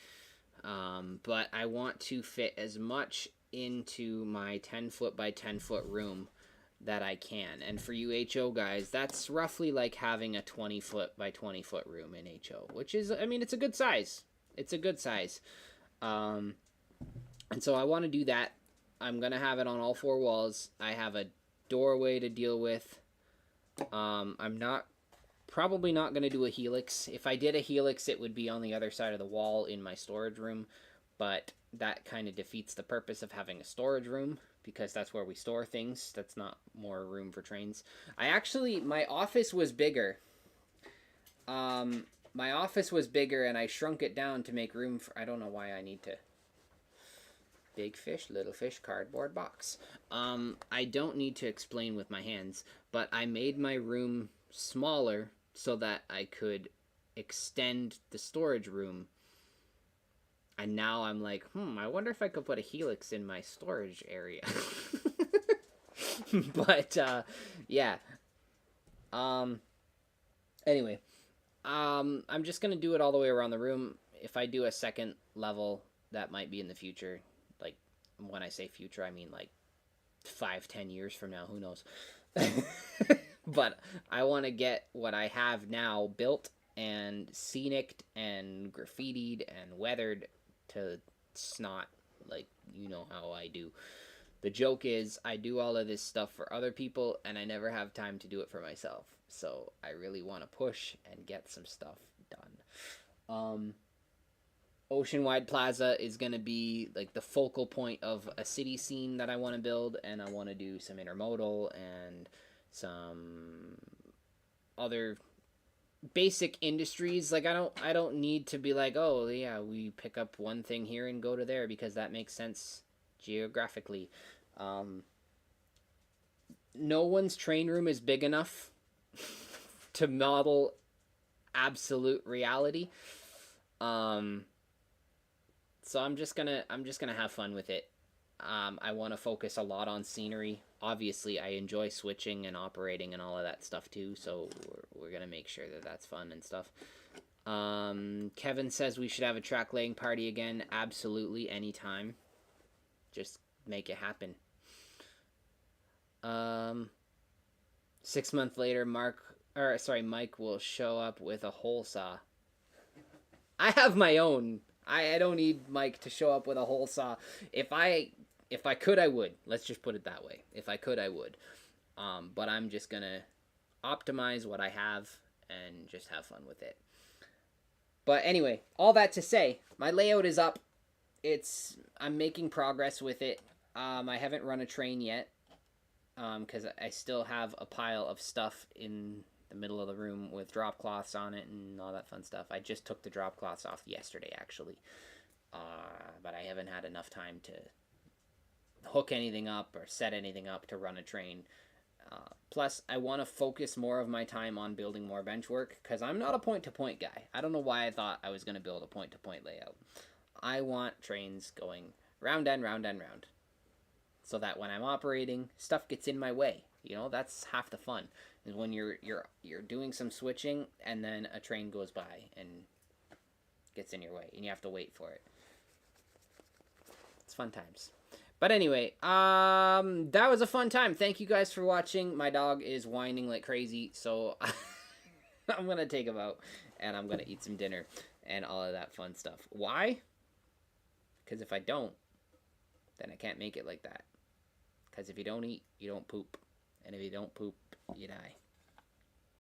but I want to fit as much into my 10-foot by 10-foot room that I can. And for you HO guys, that's roughly like having a 20-foot by 20-foot room in HO, which is, I mean, it's a good size. It's a good size. And so I want to do that. I'm going to have it on all 4 walls. I have a doorway to deal with. I'm probably not going to do a helix. If I did a helix, it would be on the other side of the wall in my storage room, but that kind of defeats the purpose of having a storage room, because that's where we store things. That's not more room for trains. My office was bigger. My office was bigger, and I shrunk it down to make room for, I don't know why I need to. Big fish, little fish, cardboard box. I don't need to explain with my hands, but I made my room smaller so that I could extend the storage room. And now I'm like, I wonder if I could put a helix in my storage area. But, yeah. Anyway, I'm just going to do it all the way around the room. If I do a second level, that might be in the future. Like, when I say future, I mean like 5-10 years from now. Who knows? But I want to get what I have now built and scenicked and graffitied and weathered to snot, like, you know how I do. The joke is, I do all of this stuff for other people, and I never have time to do it for myself. So I really want to push and get some stuff done. Oceanwide Plaza is going to be like the focal point of a city scene that I want to build, and I want to do some intermodal and some other basic industries. Like, I don't need to be like, oh yeah, we pick up one thing here and go to there, because that makes sense geographically. No one's train room is big enough to model absolute reality. So I'm just gonna have fun with it. I want to focus a lot on scenery. Obviously, I enjoy switching and operating and all of that stuff too, so we're going to make sure that that's fun and stuff. Kevin says we should have a track laying party again. Absolutely, anytime. Just make it happen. 6 months later, Mike will show up with a hole saw. I have my own I don't need Mike to show up with a hole saw. If I could, I would. Let's just put it that way. If I could, I would. But I'm just gonna optimize what I have and just have fun with it. But anyway, all that to say, my layout is up. I'm making progress with it. I haven't run a train yet because I still have a pile of stuff in the middle of the room with drop cloths on it and all that fun stuff. I just took the drop cloths off yesterday, actually. But I haven't had enough time to hook anything up or set anything up to run a train. Plus, I want to focus more of my time on building more bench work because I'm not a point-to-point guy. I don't know why I thought I was going to build a point-to-point layout. I want trains going round and round and round so that when I'm operating, stuff gets in my way. You know, that's half the fun is when you're doing some switching and then a train goes by and gets in your way and you have to wait for it. It's fun times. But anyway, that was a fun time. Thank you guys for watching. My dog is whining like crazy, so I'm going to take him out, and I'm going to eat some dinner and all of that fun stuff. Why? Because if I don't, then I can't make it like that. Because if you don't eat, you don't poop. And if you don't poop, you die.